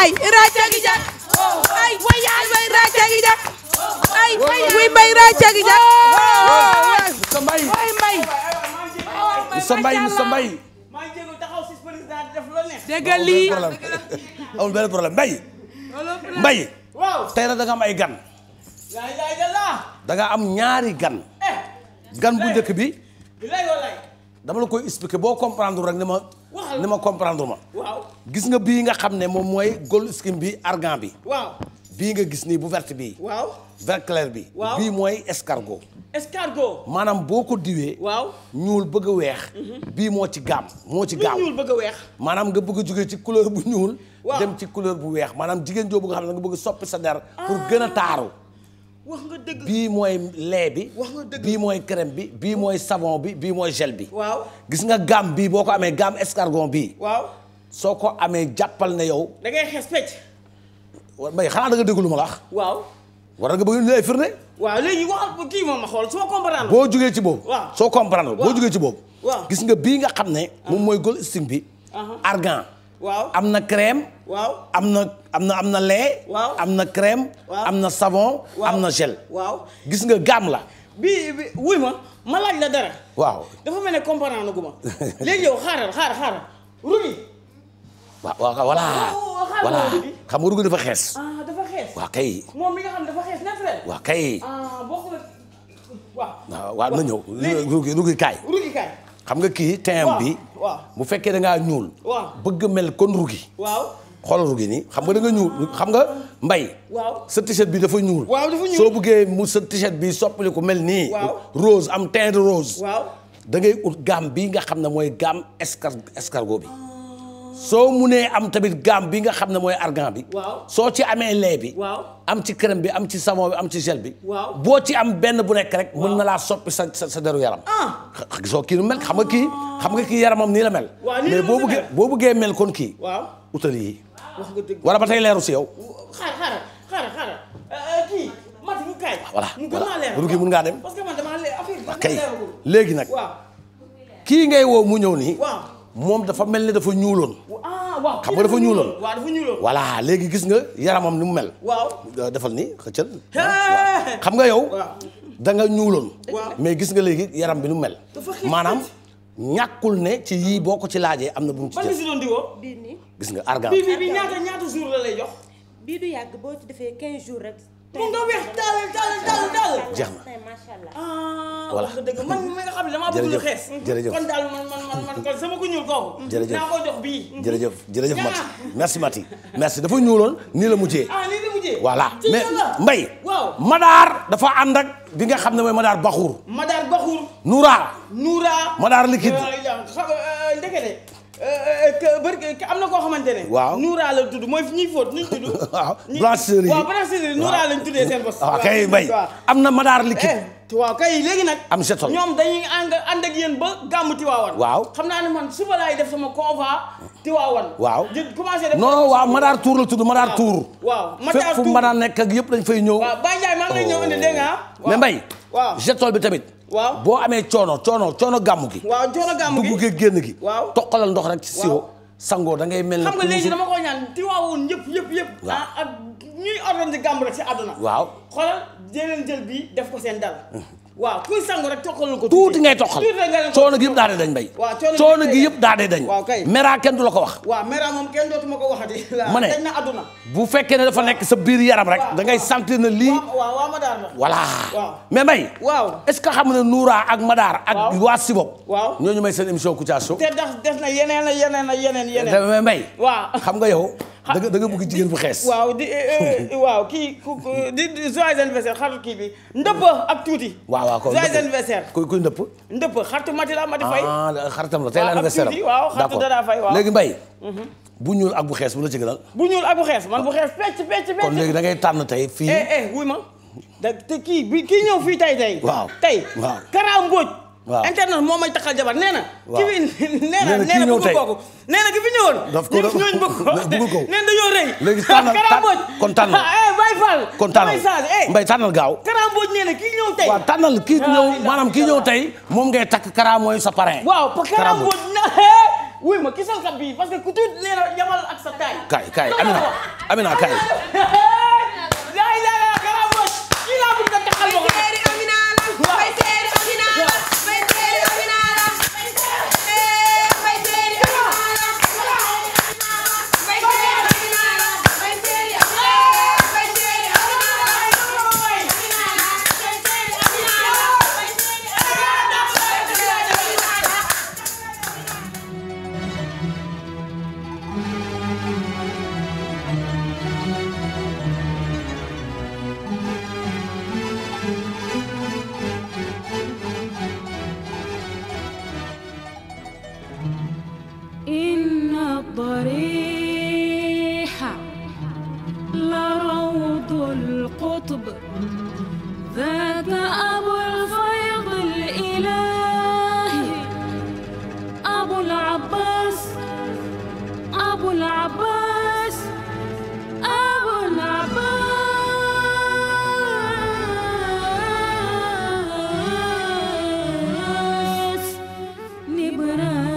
ay racagi jak ay wayaay way racagi jak ay way mbay racagi jak Moussa Mbaye way mbay Moussa Mbaye Moussa Mbaye maa ngi jéego taxaw si président def lo neex. déggal lii amul benn problème Mbaye Mbaye waaw. tey nag da nga am ay gan yaa ngi laa. da nga am ñaari gan gan bu njëkk bi bilaay walaay. dama la koy expliquer boo comprendre rek ni ma comprendre ma waaw. gis nga bii nga xam ne moom mooy gold skin bi argan bi waaw. bii nga gis nii bu verte bii waaw. vert clair bi waaw. bii mooy escargot escargot. maanaam boo ko diwee waaw. ñuul bëgg a weex bii moo ci gaam moo ci gaaw ñuul bëgg a weex. maanaam nga bëgg a jógee ci couleur bu ñuul waaw. dem ci couleur bu weex maanaam jigéen joo bëgg nga xam ne nga bëgg soppi sa der pour gën a taaru wax nga dëgg. bii mooy lait bi wax nga dëgg. bii mooy crème bi bii mooy savon bi bii mooy gel bi waaw. gis nga gamme bii boo ko amee gamme escargot bii waaw. soo ko amee jàppal ne yow da ngay xees pecc. mbay xanaa da nga déglu ma la wax waaw. war nga bëgg ñu lay firnde waaw léegi waxal kii moom ma xool su ma comprendre. boo jógee ci boobu waaw. soo comprendre boo jógee ci boobu waaw. gis nga bii nga xam ne moom mooy gold skin bi argan waaw. am na crème waaw. am na lait waaw. am na crème waaw. am na savon waaw. am na gel waaw. gis nga gamme la bi wuy ma laaj la dara. waaw dafa mel ne comprendre gu ma léegi yow xaaral rugi. waaw voilà voilà xam nga rugi dafa xees dafa xees. waaw kay moom mi nga xam dafa xees naturel. waaw kay bokkul waaw. waaw na ñëw rugi kaay rugi kaay. xam nga kii teint bi waaw. bu fekkee da ngaa ñuul waaw. bëgg mel kon rugi waaw. xoolal rugi nii xam nga da nga ñuul xam nga mbay waaw. sa t-shirt bi dafa ñuul waaw dafa ñuul. soo bëggee mu sa t-shirt bi soppali ko mel nii waaw. rose am teint de rose waaw. da ngay ut gamme bii nga xam ne mooy gamme escargot bi soo munee am tamit gamme bi nga xam ne mooy argan bi waaw. soo ci amee lait bi waaw. am ci crème bi am ci savon bi am ci gel bi waaw. boo ci am benn bu nekk rek mën na laa soppi sa deru yaram gisoo kii nu mel xam nga kii yaramam nii la mel waaw, nii la mais mel. boo bëggee mel kon kii waaw. utal yi wax nga dëgg. wala ba tey leeru si yow xaaral kii Mati mu kaay. voilà mu gën maa leer. rugi mun ngaa dem parce que man damaa leer affaire bi. kay léegi nag waaw. kii ngay woo mu ñëw nii waaw. moom dafa mel ni dafa ñuuloon waaw. xam nga dafa ñuuloon waaw dafa ñuuloon. voilà léegi gis nga yaramam ni mu mel waaw. defal ni xëccal xam nga yow da nga ñuuloon waaw. mais gis nga léegi yaram bi nu mu mel dafa xiif maanaam ñàkkul ne ci yii boo ko ci laajee am na bu mu ci ban def bi si doon diwoo. bii nii gis nga argan bii ñaata jour la lay jox. bii du yàgg boo ci defee 15 jours rek mu nga weex daal. jeex na macha allah voilà wax dëgg man mi nga xam ne damaa bëgg lu xees. jërëjëf kon daal man kon sama ku ñuul kooku. jërëjëf naa ko jox bii. jërëjëf Mati merci Mati merci dafa ñuuloon nii la mujjee nii la mujjee. voilà ci mais yàlla. Mbay waaw. Madaar dafa ànd ak bi nga xam ne mooy Madaar Baxuur Madar Baxur. Noura. Madaar liquide ndekete am na koo xamante ne. waaw Noura la tudd mooy ñuy fóot ñu tudd. waaw blanchisserie yi waaw blanchisserie Noura lañ tuddee seen bos. waaw kay Mbay am na Madaar liquide waaw kay léegi nag. am jetol ñoom dañuy ànd ak yéen ba gàmmu Tiwaawan. waaw xam naa ne man suba laay def sama convoi Tiwaawan. waaw commencé def. non waaw Madaar Tour la tudd Madaar Tour. waaw fépp fu mën a nekk ak yëpp dañ fay ñëw. waaw Baye Ndiaye maa ngi lay ñëw indi dégg nga. mais Mbay. waaw jetol bi tamit. waaw boo amee coono gàmmu gi. waaw coono gàmmu gi dugg gi génn gi. waaw toqalal ndox rek ci siwo. sangoo da ngay mel ne. xam nga léegi dama ko ñaan Tiwaawan yëpp. waaw ak ñuy organiser gàmmu rek si àdduna. waaw xoolal dee leen jël bii def ko seen dal. waaw kuy sangu rek toqalal ko. tuuti ngay toqal coono gi yëpp daa dee dañ Mbay. waaw coono gi yëpp daa dee dañ. waaw kay mera kenn du la ko wax. waaw mera moom kenn dootuma ko waxati. ma ne dañ na àdduna. bu fekkee ne dafa nekk sa biir yaram rek. da ngay sentir ne lii. waaw Madaar la. voilà waaw mais Mbay. waaw est-ce que xam nga ne Noura ak Madaar. ak waa Sibop. waaw ñooñu may seen émission Kouthia Show. te des na yeneen mais Mbay. waaw xam nga yow. da nga bëgg jigéen bu xees. waaw waaw kii di joyeux anniversaire xaritu kii bi ndëpp ak tuuti. waaw kon joyeux anniversaire. kuy ndëpp. ndëpp xaritu Mati la Mati Fay. xaritam la tey la anniversaire am. waaw xaritu Dada Fay waaw. léegi Mbay. bu ñuul ak bu xees bu la ci gënal. bu ñuul ak bu xees man bu xees pecc. kon léegi da ngay tànn tey fii. wuy ma te kii ñëw fii tey. waaw tey. waaw Kara Mbodj. waaw internet moo may taxal jabar nee na. waaw nee na bëgg kooku nee na ki fi ñëwoon. daf ko ñooñu bëgg ko nee na dañoo rëy. léegi tànnal Kara Mbodj kon tànnal. Baye Fall. kon tànnal Mbay tànnal gaaw. Kara Mbodj nee na kii ñëw tey. waaw tànnal kii ñëw maanaam kii ñëw tey moom ngay takk Kara mooy sa parrain. waaw Kara Mbodj na wuy ma kisal kat bii parce que ku tuut nee na yamal ak sa taay. kaay Amina kaay. yaay yaa kala mos kii laa bëgg nga taxal ma ko. ضريحة لروض القطب ذاك أبو الفيض الإلهي أبو العباس أبو العباس أبو العباس نبراسي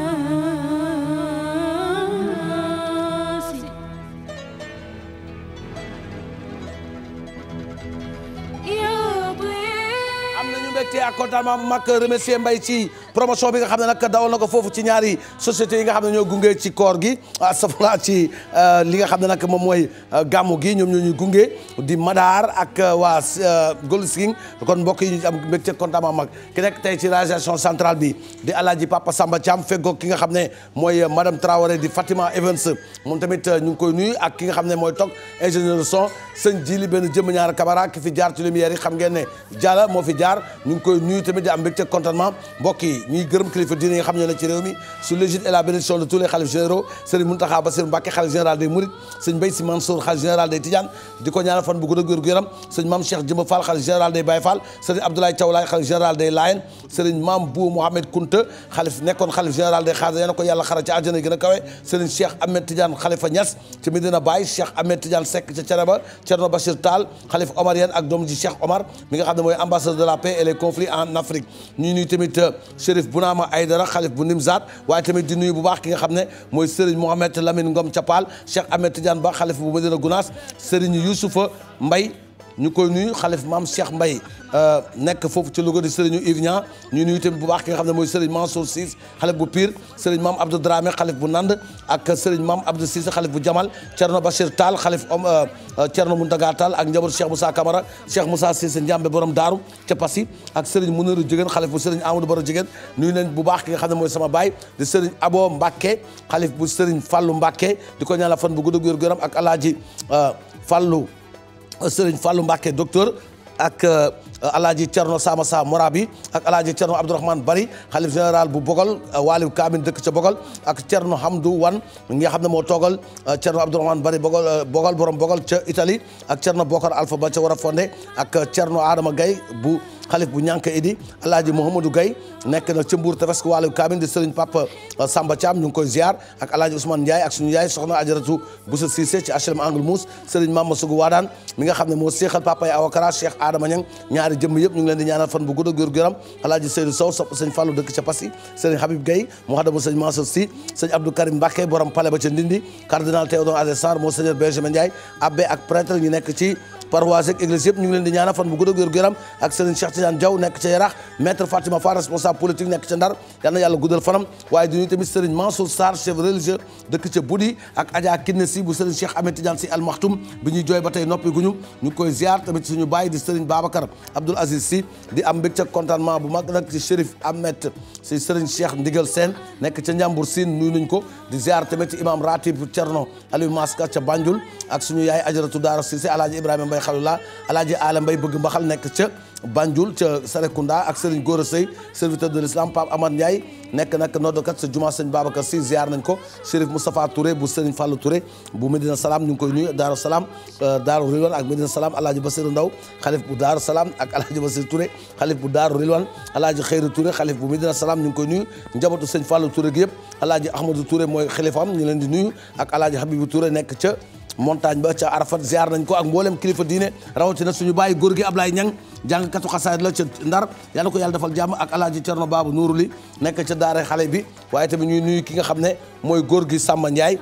mbégte ak contentement bu mag remercier Mbaye ci promotion bi nga xam ne nag dawal na ko foofu ci ñaari sociétés yi nga xam ne ñoo gunge ci koor gi safla ci li nga xam ne nag moom mooy gàmmu gi ñoom ñoo ñuy gunge di Madar ak waa Gold King kon mbokk yi ñu am mbégte contentement mag ki nekk tey ci réalisation centrale bi di Alaaji Papa Samba Thiam feggoog ki nga xam ne mooy madame Traoré di Fatima Evans moom tamit ñu ngi koy nuyu ak ki nga xam ne mooy toog ingénieur son sëñ Jili benn jëmm ñaar Camara ki fi jaar ci lumière yi xam ngeen ne Diallo moo fi jaar ñu ngi koy nuyu tamit di am mbégte contentement mbokk yi ñuy gërëm kilifa diine yi nga xam ñoo ne ci réew mi sous l'égide et la bénédiction de tous les khalifes généraux Serigne Mountakha Bassirou Mbacké khalife général des Mourides Serigne Mbaye Sy Mansour khalife général des Tidianes di ko ñaanal fan bu gudd ak wér gu yaram Serigne Mame Cheikh Jëmba Fall khalife général des Baye Fall Serigne Abdoulaye Thiaw Laye khalife général des Layènes Serigne Mame Bou Mohamed Kounta khalife nekkoon khalife général des Khadra yal na ko yàlla xara ci àjjana gën a kawe Serigne Cheikh Ahmed Tidiane Khalifa Niass ci Medina Baye Cheikh Ahmed Tidiane Seck ca Thiénaba Thierno Bachir Tall khalife omarien ak doom ji Cheikh Omar mi nga xam ne mooy ambassadeur de la paix et les conflits en Afrique ñuy nuyu tamit Chérif Bounama Aïdara xalif bu Nimzaat waaye tamit di nuyu bu baax ki nga xam ne mooy Serigne Mohamed Lamine Ngom Thiapal Cheikh Ahmed Tidiane Ba xalif bu Medina Gounass Serigne Youssoufa Mbaye ñu koy nuyu xalif maam Cheikh Mbaye nekk foofu ci Louga di Serigne Yves Niang ñu nuyu tamit bu baax ki nga xam ne mooy Serigne Mansour Ciss xalif bu Pire Serigne Mame Abdou Dramé xalif bu Nand ak Serigne Mame Abdou Cissé xalif bu Jamal Thierno Bachir Tall xalif Thierno Mountaga Tall ak njabootu Cheikh Moussa Camara Cheikh Moussa Cissé Ndiambe borom Daaru ca Passy ak Serigne Mouniru Jigéen xalif bu Serigne Amadou Baro Jigéen nuyu leen bu baax ki nga xam ne mooy sama baay di Serigne Abo Mbacké xalif bu Serigne Fallou Mbacké di ko ñaanal fan bu gudd ak wér gu yaram ak Alaaji Fallou Serigne Fallou Mbacké docteur ak Alaaji Thierno Samassa Morabi ak Alaaji Thierno Abdourahmane Bari xalif général bu Bogol Waliou Kamine dëkk ca Bogol ak Thierno Hamdou Wan mi nga xam ne moo toogal Thierno Abdourahmane Bari Bogol borom Bogol ca Italie ak Thierno Bokar Alpha Ba ca war a fondé ak Thierno Adama Gaye bu xalif bu ñànk idi Alaaji Mouhamadou Gaye nekk na ca Mbour tefes ko Waliou Kamine di Serigne Papa Samba Thiam ñu ngi koy ziar ak Alaaji Ousmane Ndiaye ak suñu yaay soxna Ajaratu Boussa Cissé ci HLM Angle Mousse Serigne Mama Sougou Wadane mi nga xam ne moo seexal papa yi awakara Cheikh Adama Niang ñaari jëmm yëpp ñu ngi leen di ñaanal fan bu gudd ak wér gu yaram Alaaji Seydou Sow sopp sëñ Fallou dëkk ca Passy Serigne Habib Gaye mu xadamu sëñ Mansour Sy sëñ Abdou Karim Mbacké borom palais ba ca Ndindi cardinal Théodore Adrien Sarr Monseigneur Benjamin Ndiaye abbé ak prêtre ñu nekk ci paroisse ak église yëpp ñu ngi leen di ñaanal fan bu gudd ak wér gu yaram ak Serigne Cheikh Tidiane Diaw nekk ca Yarax maître Fatima Fall responsable politique nekk ca Ndar yal na yàlla guddal fanam waaye di nuyu tamit Serigne Mansour Sarr chef religieux dëkk ca Boudi ak Adja Kiné Sy bu Serigne Cheikh Ahmed Tidiane Sy Al Maktoum bi ñuy jooy ba tey noppi guñu ñu koy ziar tamit suñu baay di Serigne Babacar Abdoul Aziz Sy di am mbégte contentement bu mag nag ci Chérif Ahmed si Serigne Cheikh Ndigal Sène nekk ca Njàmbur Sine nuyu nañ ko di ziar tamit ci imam ratib Thierno Aliou Maska ca Banjul ak suñu yaay Ajaratu Daara Cissé Alaaji Ibrahima Mbaye Khalilullah Alaaji Ala Mbaye bëgg mbaxal nekk ca Banjul ca Sarekunda ak Serigne Gora Sey serviteur de l'islam Pape Amad Ndiaye nekk nag noddokat sa juma sëñ Babacar Sy ziar nañ ko Chérif Moustapha Touré bu Serigne Fallou Touré bu Medina Salam ñu ngi koy nuyu Daaru Salam Daaru Rilwan ak Medina Salam Alaaji Basiru Ndaw xalif bu Daaru Salam ak Alaaji Basiru Touré xalif bu Daaru Rilwan Alaaji Xeyru Touré xalif bu Medina Salam ñu ngi koy nuyu njabootu sëñ Fallou Touré gi yëpp Alaaji Ahmadou Touré mooy xalifaam ñu leen di nuyu ak Alaaji Habibou Touré nekk ca montagne ba ca Arafat ziar nañ ko ak mboolem kilifa diine rawatina suñu bàyyi góor gi Ablaye Niang jàngkatu xasaayid la ca Ndar yàlla ko yàlla defal jàmm ak alaaji Cerno Baabu Nuuruli nekk ca daara xale bi waaye tamit ñuy nuyu ki nga xam ne mooy góor gi Samba Ndiaye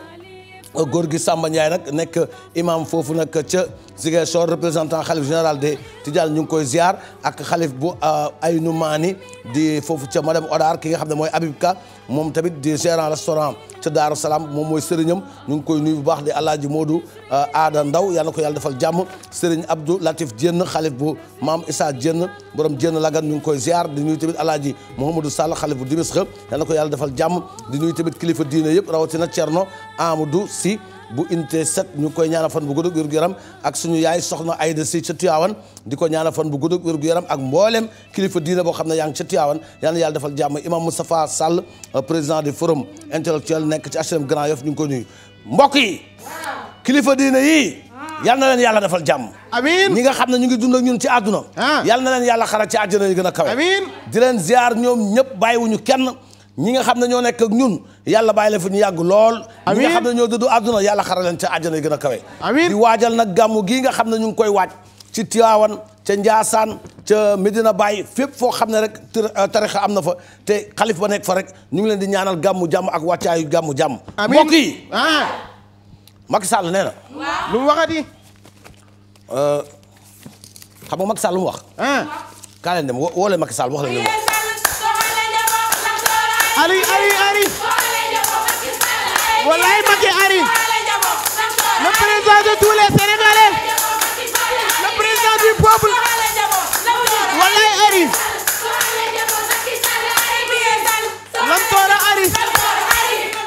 góor gi Samba Ndiaye nag nekk imam foofu nag ca Ziguinchor représentant xalif général de Tidiane ñu ngi koy ziar ak xalif bu Aynu Maani di foofu ca madame Odar ki nga xam ne mooy Habib Ka moom tamit di gérant restaurant ca Daaru Salaam moom mooy sëriñam ñu ngi koy nuyu bu baax di Alaaji Modou Aada Ndaw yal na ko yàlla defal jàmm sëriñ Abdou Latif Dieng xalif bu maam Issa Dieng borom Dieng Lagan ñu ngi koy ziar di nuyu tamit Alaaji Mouhamadou Sall xalif bu Dimisxa yal na ko yàlla defal jàmm di nuyu tamit kilifa diine yëpp rawatina Thierno Amadou Sy bu unité 7 ñu koy ñaanal fan bu gudd ak wér-gu-yaram ak suñu yaay soxna Aïda Sy ca Tivaouane di ko ñaanal fan bu gudd ak wér-gu-yaram ak mboolem kilifa diine boo xam ne yaa ngi ca Tivaouane yal na yàlla defal jàmm imam Moustapha Sall président du forum intellectuel nekk ci HLM Grand Yoff ñu ngi ko nuyu mbokk yi kilifa diine yi yal na leen yàlla defal jàmm amiin ñi nga xam ne ñu ngi dund ak ñun ci àdduna yal na leen yàlla xara ci àjjana yi gën a kawe amiin di leen ziar ñoom ñëpp bàyyiwuñu kenn ñi nga xam ne ñoo nekk ak ñun yàlla bàyyi leen fi ñu yàgg lool ñi nga xam ne ñoo dëddu àdduna yàlla xara leen ca àjjana yi gën a kawe di waajal nag gàmmu gii nga xam ne ñu ngi koy waaj ci Tivaouane ca Ndiassane ca Medina Baye fépp foo xam ne rek tarixa am na fa te xalif ba nekk fa rek ñu ngi leen di ñaanal gàmmu jàmm ak wàccaayu gàmmu jàmm mbokk yi Macky Sall nee na lu mu waxati xam nga Macky Sall lu mu wax kaa leen dem woo leen Macky Sall wax leen lu mu wax Ari wallahi Macky Ari le président de tous les Sénégalais le président du peuple wallahi Ari lamtoora Ari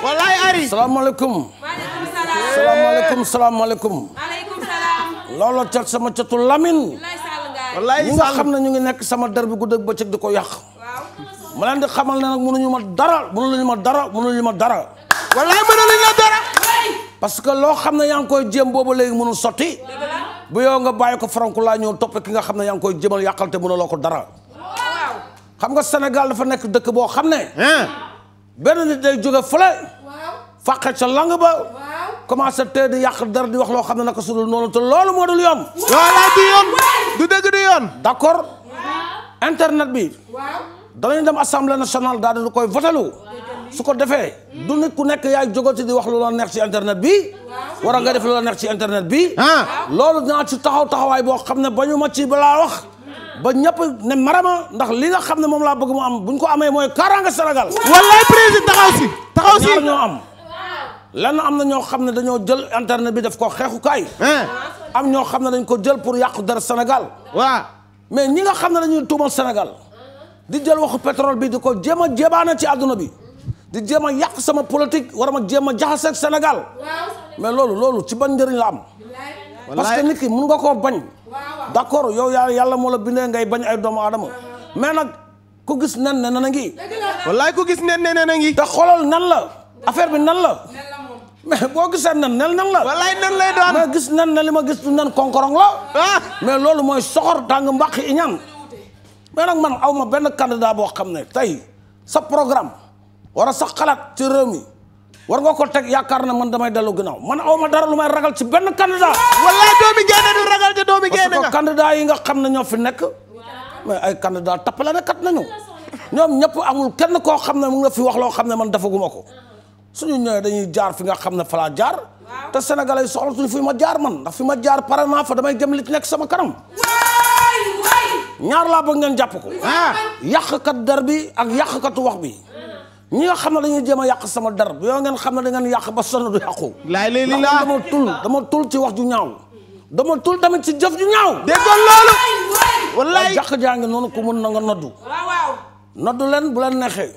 wallahi Ari salaamaaleykum loolu cat sama catu Lamine wallahi ñi nga xam ne ñu ngi nekk sama der bi guddi ak bëccëg di ko yàq ma leen di xamal ne nag mënuñu ma dara wallahi mënuñu la dara parce que loo xam ne yaa ngi koy jéem boobu léegi mënul sotti bu yow nga bàyyi ko franku laa ñëw topp ki nga xam ne yaa ngi koy jéemal yàqal te mënuloo ko dara xam nga Sénégal dafa nekk dëkk boo xam ne benn nit day jóge fële fàqe ca lang ba commencé te di yàq dara di wax loo xam ne naka sudul noonu te loolu moo dul yoon wallahi du yoon du dëgg du yoon d'accord internet bi danañ dem assemblée nationale daal di koy votelu su ko defee du nit ku nekk yaay jógati di wax lu la neex ci internet bi war a nga def lu la neex ci internet bi loolu dinaa ci taxawaay boo xam ne ba ñu ma ci balaa wax ba ñëpp ne marama ndax li nga xam ne moom laa bëgg mu am buñ ko amee mooy kaaraanga Sénégal wallaay président taxaw si ñaar ñoo am lenn am na ñoo xam ne dañoo jël internet bi def ko xeexukaay am ñoo xam ne dañ ko jël pour yàqu dara Sénégal waaw mais ñi nga xam ne dañuy tuumal Sénégal di jël waxu pétrole bi di ko jéem a jébaane ci àdduna bi di jéem a yàq sama politique war ma jéem a jaxaseeg Sénégal mais loolu ci ban njëriñ la am parce que nit ki mun nga koo bañ d'accord yow yàlla moo la bindee ngay bañ ay doomu aadama mais nag ku gis nen ne na ngi wallaay ku gis nen ne na ngi te xoolal nan la affaire bi nan la mais boo gisee nen nan la wallaay nen lay doon mais gis nen ne li ma gis du nen konkorong la mais loolu mooy soxor tàng mbaq iñaan mais nag man aw ma benn candidat boo xam ne tey sa programme wala sa xalaat ci réew mi war nga ko teg yaakaar na man damay dellu ginnaaw man aw ma dara lu may ragal ci benn candidat wallaay doomi génne du ragal te doomi génne nga parce que candidat yi nga xam ne ñoo fi nekk mais ay candidat tappale ne kat nañu ñoom ñëpp amul kenn koo xam ne mu nga fi wax loo xam ne man defaguma ko suñu ñëwee dañuy jaar fi nga xam ne fa laa jaar te sénégalais yi soxla suñu fi ma jaar man ndax fi ma jaar pare naa fa damay jëm li ci nekk sama kanam ñaar laa bëgg ngeen jàpp ko yàqkat der bi ak yàqkatu wax bi ñi nga xam ne dañuy jéem a yàq sama der bi yow ngeen xam ne da ngeen yàq ba sonn du yàqu dama tul ci wax ju ñaaw dama tul tamit ci jëf ju ñaaw déggoon loolu wallaay jàq jaa ngi noonu ku mën na nga noddu noddu leen bu leen neexee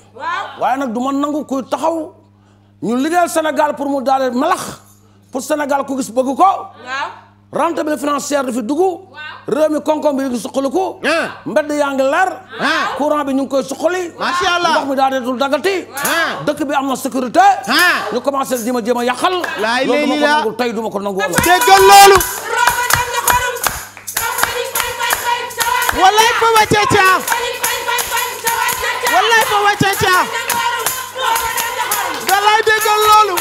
waaye nag du ma nangu kuy taxaw ñu liggéeyal Sénégal pour mu daale melax pour Sénégal ku gis bëgg ko rentabilité financière dafi dugg réew mi koom-koom bi ngi suqaliku mbedd yaa ngi leer courant bi ñu ngi koy suqali macha allah ndox mi daa deetul dagati dëkk bi am na sécurité ñu commencé di ma jéem a yàqal loolu duma ko nangu tey duma ko nangu wala déggal loolu wallaay fa wàcce caa wallaay fa wàcce caa wallaay déggal loolu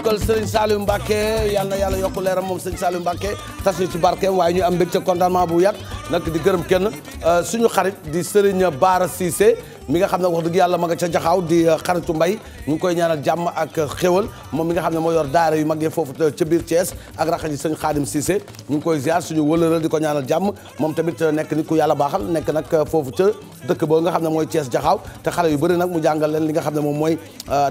njukkal Serigne Saliou Mbacké yal na yàlla yokk leeram moom Serigne Saliou Mbacké tas ñu ci barkeem waaye ñu am mbégte contentement bu yàgg nag di gërëm kenn suñu xarit di Serigne Bara Cissé mi nga xam ne wax dëgg yàlla ma nga ca jaxaaw di xaritu mbay ñu ngi koy ñaanal jàmm ak xéwal moom mi nga xam ne moo yor daara yu mag yi foofu ca biir Thiès ak raxa ji sëñ Khadim Cissé ñu ngi koy ziar suñu wëlëral di ko ñaanal jàmm moom tamit nekk nit ku yàlla baaxal nekk nag foofu ca dëkk ba nga xam ne mooy Thiès jaxaaw te xale yu bëri nag mu jàngal leen li nga xam ne moom mooy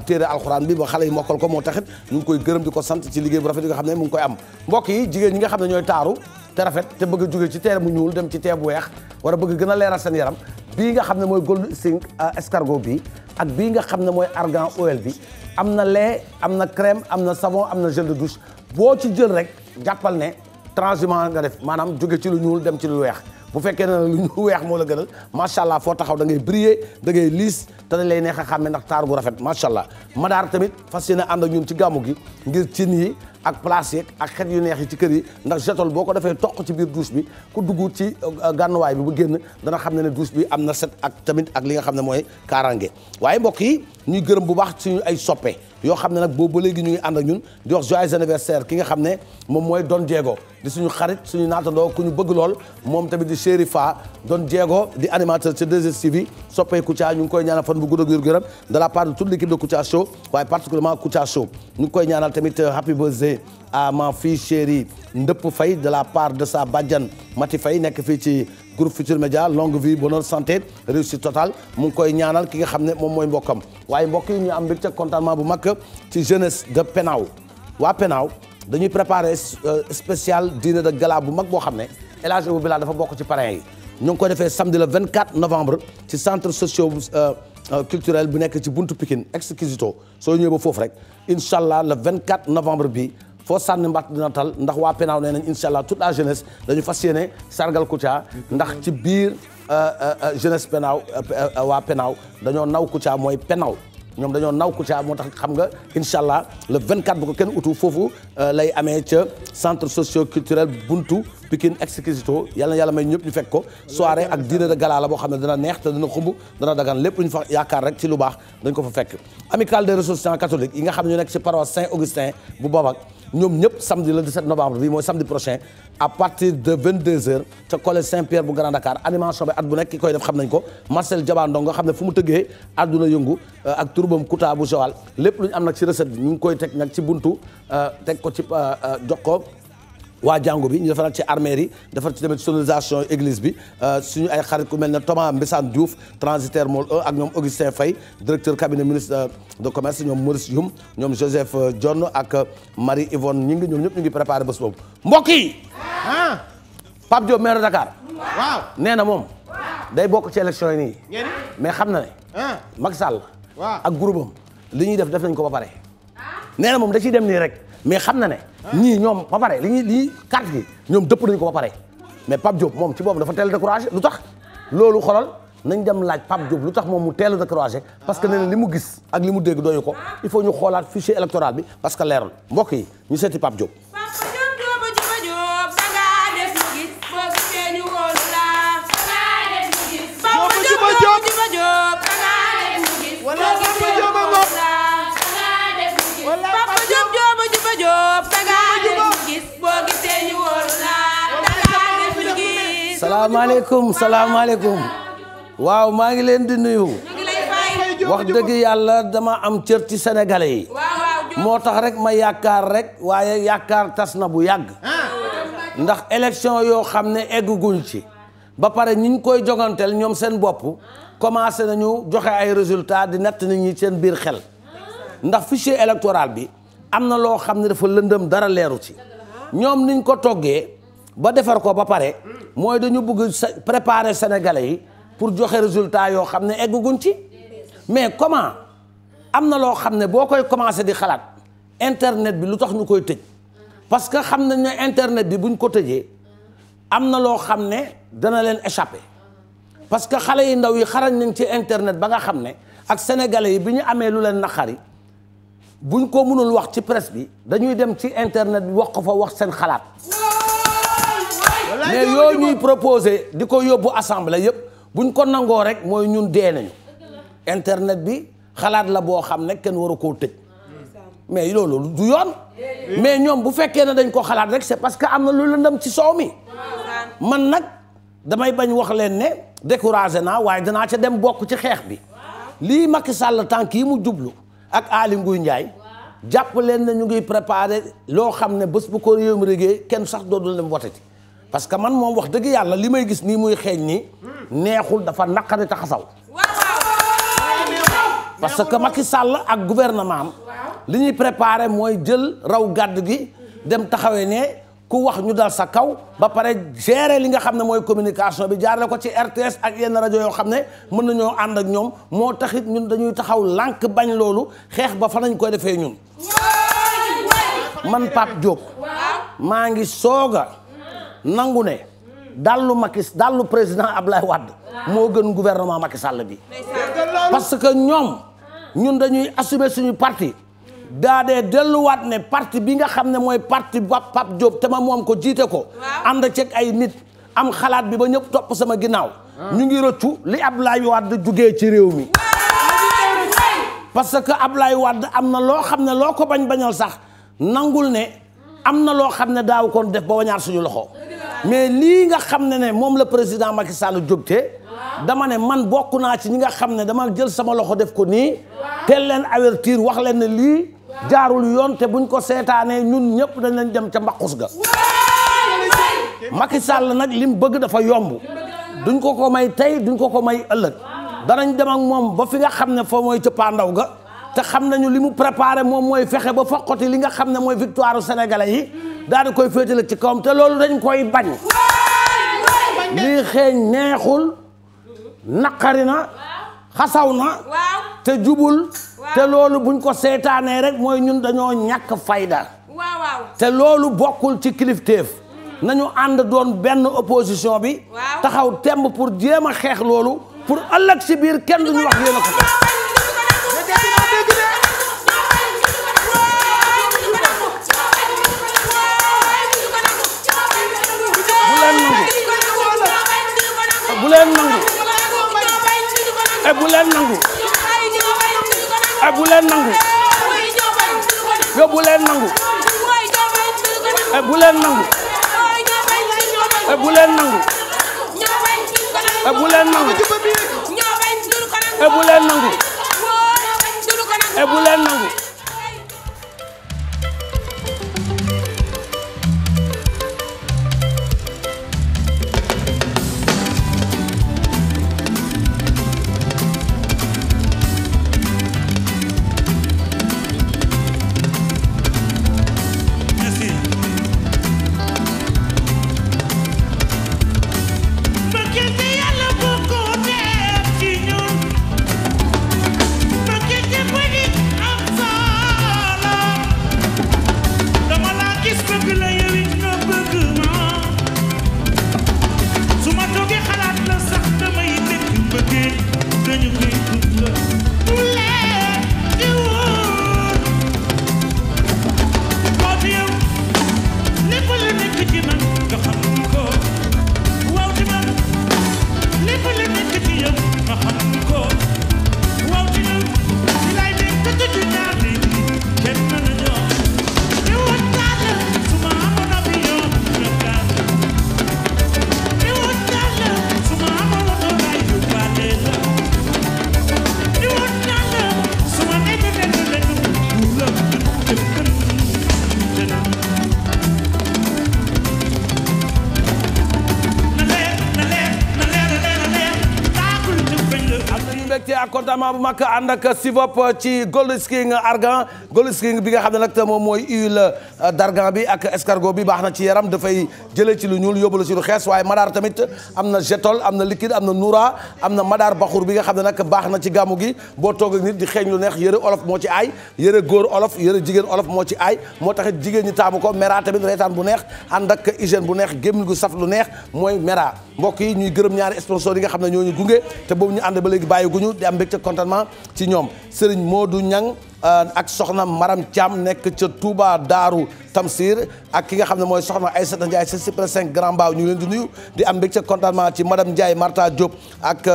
téere alxuraan bi ba xale yi mokkal ko moo taxit ñu ngi koy gërëm di ko sant ci liggéey bu rafet yi nga xam ne mu ngi koy am mbokk yi jigéen ñi nga xam ne ñooy taaru te rafet te bëgg a jóge ci teere mu ñuul dem ci teer bu weex war a bëgg gën a leeral seen yaram bii nga xam ne mooy gold zinc escargot bi ak bii nga xam ne mooy argan oil bi am na lait am na crème am na savon am na gel de douche boo ci jël rek jàppal ne transhumant nga def maanaam jóge ci lu ñuul dem ci lu weex bu fekkee ne lu ñu weex moo la gënal macha allah foo taxaw da ngay briller da ngay liis te dañ lay neex a xàmme ndax taar gu rafet macha allah Madaar tamit fas yéene ànd ak ñun ci gàmmu gi ngir cin yi ak place yeeg ak xet yu neex yi ci kër yi ndax jetol boo ko defee toq ci biir douche bi ku dugg ci gànnuwaay bi bu génn dana xam ne douche bi am na set ak tamit ak li nga xam ne mooy kaaraange waaye mbokk yi ñuy gërëm bu baax suñu ay soppe yoo xam ne nag boobu ba léegi ñu ngi ànd ak ñun di wax joyeux anniversaire ki nga xam ne moom mooy Don Diego di suñu xarit suñu naatandoo ku ñu bëgg lool moom tamit di Chéri Fa Don Diego di animateur ci 2STV soppee Kouthia ñu ngi koy ñaanal fan bu gudd ak wér-gu-yaram de la part de toute l'équipe de Kouthia Show waaye particulièrement Kouthia Show ñu ngi koy ñaanal tamit happy birthday à ma fille chérie Ndëpp Faye de la part de sa bàjjan Mati Faye nekk fii ci groupe Futur Média longue vie bonheur santé réussite totale mu ngi koy ñaanal ki nga xam ne moom mooy mbokkam waaye mbokk yi ñu am mbégte contentement bu mag ci jeunesse de Penaaw waa Penaaw dañuy préparer spécial dîner de gala bu mag boo xam ne El Hadj Abou Bilal dafa bokk ci parrain yi ñu ngi koy defee samedi le 24 novembre ci centre socio culturel bu nekk ci buntu Pikine Exquisito soo ñëwee ba foofu rek incha allah le 24 novembre bi foo sànni mbatt dina tal ndax waa Penaaw nee nañ incha allah toute la jeunesse dañu fas yéene sargal Kouthia ndax ci biir jeunesse Penaaw waa Penaaw dañoo naw Kouthia mooy Penaaw ñoom dañoo naw Kouthia moo tax xam nga incha allah le 24 bu ko kenn utu foofu lay amee ca centre socio culturel buntu Pikine Exquisito yal na yàlla may ñëpp ñu fekk ko soirée ak dîner de gala la boo xam ne dana neex te dana xumb dana dagan lépp lu ñu fa yaakaar rek ci lu baax dañ ko fa fekk amicale des ressortissants catholiques yi nga xam ne ñu nekk ci paroisse Saint-Augustin bu Bobak ñoom ñëpp samedi le 17 novembre bi mooy samedi prochain à partir de 22h ca collège Saint-Pierre bu Grand Dakar animation bi at bu nekk ki koy def xam nañ ko Marcel Diabandong nga xam ne fu mu tëggee àdduna yëngu ak turbam Kouta bu Joal lépp lu ñu am nag ci recette bi ñu ngi koy teg nag ci buntu teg ko ci jox ko waa jàngu bi ñu defaraat ci armère yi defar ci tamit sonorisation église bi suñu ay xarit ku mel ne Thomas Mbissane Diouf transitaire Môle 1 ak ñoom Augustin Faye directeur cabinet ministre de commerce ñoom Maurice Youm ñoom Joseph Dione ak Marie Yvonne ñi ngi ñoom ñëpp ñu ngi préparé bés boobu mbokk yi Pape Diop maire de Dakar waaw nee na moom day bokk ci élection yi nii mais xam na ne Macky Sall ak groupe am li ñuy def nañ ko ba pare nee na moom da ciy dem nii rek mais xam na ne ñii ñoom ba pare li carte gi ñoom dëpp nañu ko ba pare mais Pape Diop moom ci boobu dafa teel a découragé lu tax loolu xolal nañ dem laaj Pape Diop lu tax moom mu teel a découragé parce que nee na li mu gis ak li mu dégg doyu ko il faut ñu xoolaat fichier électoral bi parce que leerul mbokk yi ñu seeti Pape Diop. salaamaaleykum salaamaaleykum waaw maa ngi leen di nuyu wax dëgg yàlla dama am cër ci sénégalais yi moo tax rek ma yaakaar rek waaye yaakaar tas na bu yàgg ndax élection yoo xam ne egguñ ci ba pare ñi ñu koy joganteel ñoom seen bopp commencé nañu joxe ay résultats di natt nit ñi seen biir xel ndax fichier électoral bi am na loo xam ne dafa lëndëm dara leeru ci ñoom niñ ko toggee ba defar ko ba pare mooy dañu bëgg préparer sénégalais yi pour joxe résultat yoo xam ne egguñ ci mais comment am na loo xam ne boo koy commencé di xalaat internet bi lu tax ñu koy tëj parce que xam nañ ne internet bi buñ ko tëjee am na loo xam ne dana leen échapper parce que xale yi ndaw yi xarañ nañ ci internet ba nga xam ne ak sénégalais yi bi ñu amee lu leen naqari buñ ko mënul wax ci presse bi dañuy dem ci internet bi wax ko fa wax seen xalaat mais yooyu ñuy proposé di ko yóbbu assemblée yëpp buñ ko nangoo rek mooy ñun dee nañu internet bi xalaat la boo xam ne kenn waru koo tëj mais loolu du yoon. mais ñoom bu fekkee ne dañ ko xalaat rek c'est parce que am na lu lëndëm ci soow mi. man nag damay bañ wax leen ne découragé naa waaye danaa ca dem bokk ci xeex bi. lii Macky Sall tànk yi mu jublu ak Aly Ngouille Ndiaye jàpp leen ne ñu ngi préparé loo xam ne bés bu ko réew mi régee kenn sax dootul dem woteti parce que man moom wax dëgg yàlla li may gis nii muy xeeñ nii neexul dafa naqari taxasaw. parce que Macky Sall ak gouvernement am li ñuy préparé mooy jël raw gàdd gi dem taxawee ne ku wax ñu dal sa kaw ba pare gérer li nga xam ne mooy communication bi jaarale ko ci RTS ak yenn rajo yoo xam ne mën nañoo ànd ak ñoom moo taxit ñun dañuy taxaw lànk bañ loolu xeex ba fa nañ koy defee ñun. man Pape Diop maa ngi sooga nangu ne dallu président Ablaye Wade moo gën gouvernement Macky Sall bi parce que ñoom ñun dañuy assumer suñu parti daa dee delluwaat ne parti bi nga xam ne mooy parti Pape Diop te ma moom ko jiite ko ànd ceeg ay nit am xalaat bi ba ñëpp topp sama ginnaaw ñu ngi rëccu li Ablaye Wade jugee ci réew mi parce que Ablaye Wade am na loo xam ne loo ko bañal sax nangul ne am na loo xam ne daaw kon def ba wañaar suñu loxo mais lii nga xam ne moom la président Macky Sall jógtee dama ne man bokk naa ci ñi nga xam ne dama jël sama loxo def ko nii teel leen avertir wax leen ne lii jaarul yoon te buñ ko seetaanee ñun ñëpp dañ leen dem ca mbaqus ga. Macky Sall nag lim bëgg dafa yomb duñ ko may tey duñ ko may ëllëg danañ dem ak moom ba fi nga xam ne foo mooy cëppaandaw ga te xam nañu li mu préparé moom mooy fexe ba foqati li nga xam ne mooy victoire sénégalais yi daal di koy féetale ci kawam te loolu dañ koy bañ. lii xeeñ neexul naqari na xasaw na te jubul te loolu buñ ko seetaanee rek mooy ñun dañoo ñàkk fayda te loolu bokkul ci kilifteef nañu ànd doon benn opposition bi taxaw temb pour jéem a xeex loolu pour ëllëg si biir kenn duñu wax yéen a ko bu leen nangu bu leen nangu bu leen nangu yo bu leen nangu bu leen nangu bu leen nangu bu leen nangu bu leen nangu bu leen nangu contentement bu mag ànd ak sivop ci Gold King argan Gold King bi nga xam ne nag moom mooy huile d'argan bi ak escargot bi baax na ci yaram dafay jëlee ci lu ñuul yóbbu la ci lu xees waaye madaar tamit am na jetol am na liquide am na noura am na madaar baxur bi nga xam ne nag baax na ci gàmmu gi boo toog ak nit di xeeñ lu neex yëre olof moo ci aay yëre góor olof yëre jigéen olof moo ci aay moo taxit jigéen ñi taamu ko mera tamit reetaan bu neex ànd ak hygiène bu neex gémmiñ gu saf lu neex mooy mera mbokk yi ñuy gërëm ñaari sponsor yi nga xam ne ñoo ñu gunge te boobu ñu ànd ba léegi bàyyi guñu di am mbégte contentement ci ñoom Serigne Modou Niang ak soxna Maram Thiam nekk ca Touba Daaru Tamsir ak ki nga xam ne mooy soxna Aïssata Ndiaye sa Cyprès 5 Grand Mbao ñu ngi leen di nuyu di am mbégte contentement ci madame Ndiaye Marta Diop ak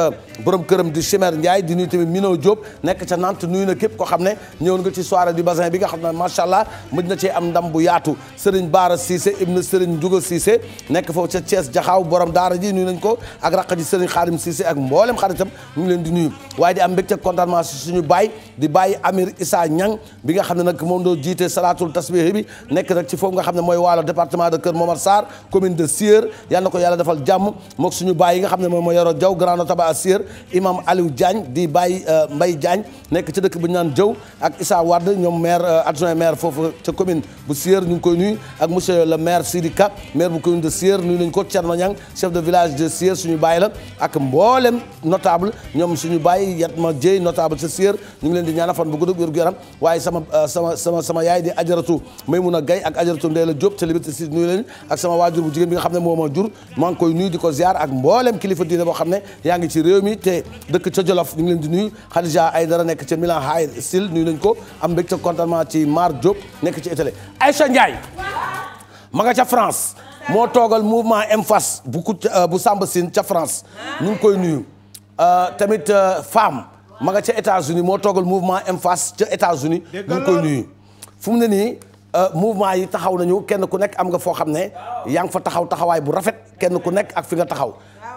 borom këram di Chimère Ndiaye di nuyu tamit Mino Diop nekk ca Nantes nuyu na képp koo xam ne ñëwoon nga ci soirée du bassin bi nga xam ne macha allah mën na cee am ndam bu yaatu Serigne Bara Cissé ibn Serigne Ndiouga Cissé nekk foofu ca Thiès Jaxaaw borom daara ji nuyu nañ ko ak raq ji Serigne Khadim Cissé ak mboolem xaritam ñu ngi leen di nuyu waaye di am mbégte contentement si suñu baay di bàyyi Amir Issa Niang bi nga xam ne nag moom doo jiite salaatul tasbih bi nekk nag ci foofu nga xam ne mooy Waalo département de Kër Momar Sarr commune de Sieur yal na ko yàlla defal jàmm mook suñu baay yi nga xam ne moom mooy Yoro Diaw grand notable à Sieur imam Aliou Diagne di bàyyi Mbaye Diagne nekk ci dëkk bu ñu naan Diaw ak Issa Wade ñoom maire adjoint maire foofu ca commune bu Sieur ñu ngi koy nuyu ak monsieur le maire Sidi Ka maire bu commune de Sieur nuyu nañ ko Thierno Niang chef de village de Sieur suñu baay la ak mboolem notable ñoom suñu baay Yatma Dieye notable ca Sieur ñu ngi leen di ñaanal fan bu gudd ak wér gu yaram waaye sama yaay di ajaratu Maymouna Gaye ak ajaratu Ndeyla Diop ca Liberté 6 nuyu leen ak sama waajur bu jigéen bi nga xam ne moo ma jur maa ngi koy nuyu di ko ziar ak mboolem kilifa diine boo xam ne yaa ngi ci réew mi te dëkk ca Jolof ñu ngi leen di nuyu Khadija Aïdara nekk ca Milan High Style nuyu nañ ko am mbégte contentement ci Mar Diop nekk ci Italie Aïcha Ndiaye ma nga ca France moo toogal mouvement M-Face bu Samba Sine ca France ñu ngi koy nuyu tamit femme ma nga ca États-Unis moo toogal mouvement M-Face ca États-Unis ñu ngi koy nuyu fu mu ne nii mouvement yi taxaw nañu kenn ku nekk am nga foo xam ne yaa ngi fa taxawaay bu rafet kenn ku nekk ak fi nga taxaw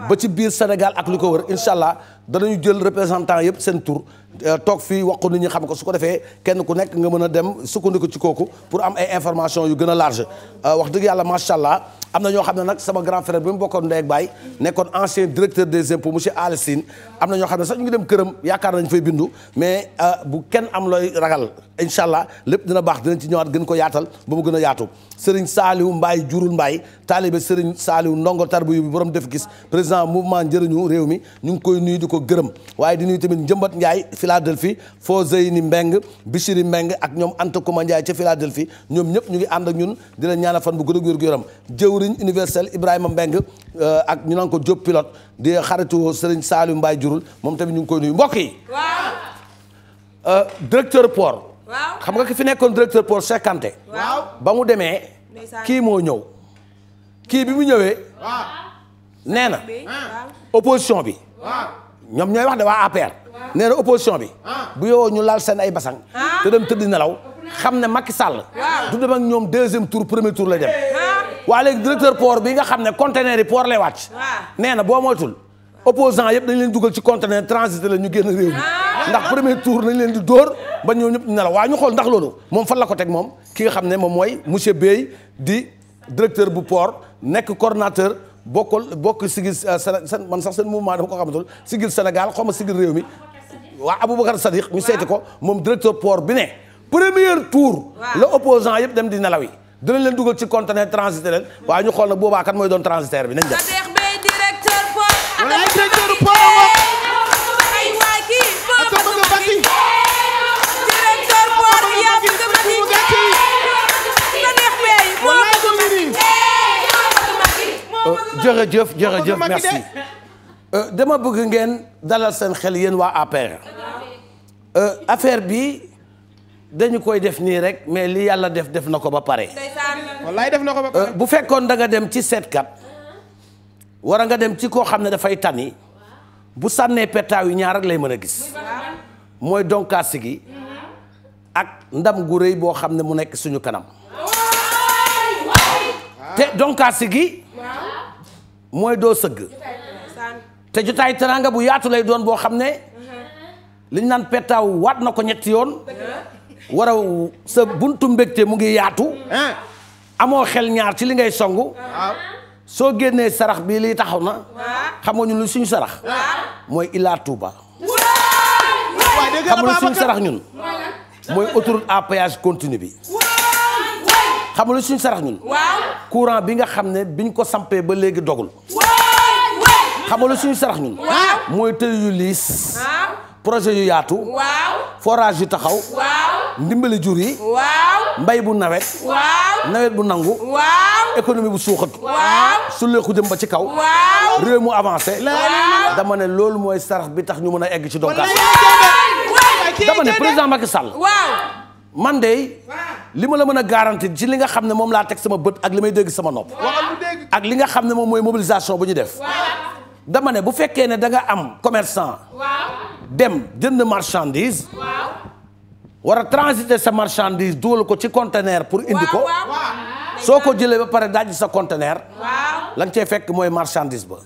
ba ci biir Sénégal ak li ko wër incha allah danañu jël représentant yëpp seen tur toog fii wax ko nit ñi xam ko su ko defee kenn ku nekk nga mën a dem sukkandiku ci kooku pour am ay information yu gën a large wax dëgg yàlla macha allah am na ñoo xam ne nag sama grand frère bi mu bokkoon ndey ak baay nekkoon ancien directeur des impôts monsieur Alessine am na ñoo xam ne sax ñu ngi dem këram yaakaar nañ fay bindu mais bu kenn am looy ragal incha allah lépp dina baax dinañ ci ñëwaat gën ko yaatal ba mu gën a yaatu Serigne Saliou Mbaye jurul Mbaye taalibe Serigne Saliou ndongo tarbu bi borom def gis président mouvement njëriñu réew mi ñu ngi koy nuyu di ko gërëm waaye di nuyu tamit Njëmbat Ndiaye Philadelphie Fozeyni Mbeng Bichiri Mbeng ak ñoom Anta Kouma Ndiaye ca Philadelphie ñoom ñëpp ñu ngi ànd ak ñun di leen ñaanal fan bu gën a wér gu yaram jëwriñ universel Ibrahima Mbeng ak ñu naan ko Diop pilote di xaritu Serigne Saliou Mbaye jurul moom tamit ñu ngi koy nuyu mbokk yi directeur port xam nga ki fi nekkoon directeur port Cheikh Kanté ba mu demee kii moo ñëw kii bi mu ñëwee nee na opposition bi ñoom ñooy wax de waa APR nee na opposition bi bu yow ñu laal seen ay basang te dem tëdd nelaw xam ne Macky Sall du dem ak ñoom deuxième tour premier tour lay dem waa léegi directeur port bi nga xam ne conteneur yi port lay wàcc nee na boo moytul opposant yëpp dañ leen dugal ci conteneur transité la ñu génn réew mi ndax premier tour nañ leen di dóor ba ñëw ñëpp ñu nelaw waaye ñu xool ndax loolu moom fan la ko teg moom ki nga xam ne moom mooy monsieur Bey di directeur bu port nekk coordonnateur bokk sigil man sax seen mouvement dama ko xamatul sigil Sénégal xaw ma sigil réew mi waa Aboubacar Sadiq ñu seeti ko moom directeur port bi ne premier tour la opposant yëpp dem di nelaw yi dinañ leen dugal ci conteneur transité leen waaye ñu xool nag boobaa kan mooy doon transitaire bi nañ dem jërëjëf merci dama bëgg ngeen dalal seen xel yéen waa APR affaire bi dañu koy def nii rek mais li yàlla def na ko ba pare wallaay def na ko ba pare bu fekkoon da nga dem ci seetkat wara nga dem ci koo xam ne dafay tani bu sànnee petaaw yi ñaar rek lay mën a gis mooy donkaasi gi ak ndam gu rëy boo xam ne mu nekk suñu kanam te donkaasi gi mooy doo sëgg te jotaay teranga bu yaatu lay doon boo xam ne liñ naan petaaw waat na ko ñetti yoon war a sa buntu mbégte mu ngi yaatu amoo xel ñaar ci li ngay songu soo génnee sarax bii lii taxaw na xam nga ñun lu suñu sarax mooy Ila Touba xam nga lu suñu sarax ñun mooy autoroute à péage continu bi xam nga lu suñu sarax ñun courant bi nga xam ne biñ ko sampee ba léegi dogul xam nga lu suñu sarax ñun mooy tëli yu liis projet yu yaatu forage yu taxaw ndimbali jur yi mbay bu nawet bu nangu économie bu suuxatu sulleeku jëm ba ci kaw réew mu avancé dama ne loolu mooy sarax bi tax ñu mën a egg ci donkaas dama ne président Macky Sall. waaw. man de li ma la mën a garanti ci li nga xam ne moom laa teg sama bët ak li may dégg sama nopp. ak li nga xam ne moom mooy mobilisation bu ñu def. dama ne bu fekkee ne da nga am commerçant. dem jënd marchandise. war a transiter sa marchandise dugal ko ci conteneur pour indi ko. soo ko jëlee ba pare dajji sa conteneur. la nga cee fekk mooy marchandise ba.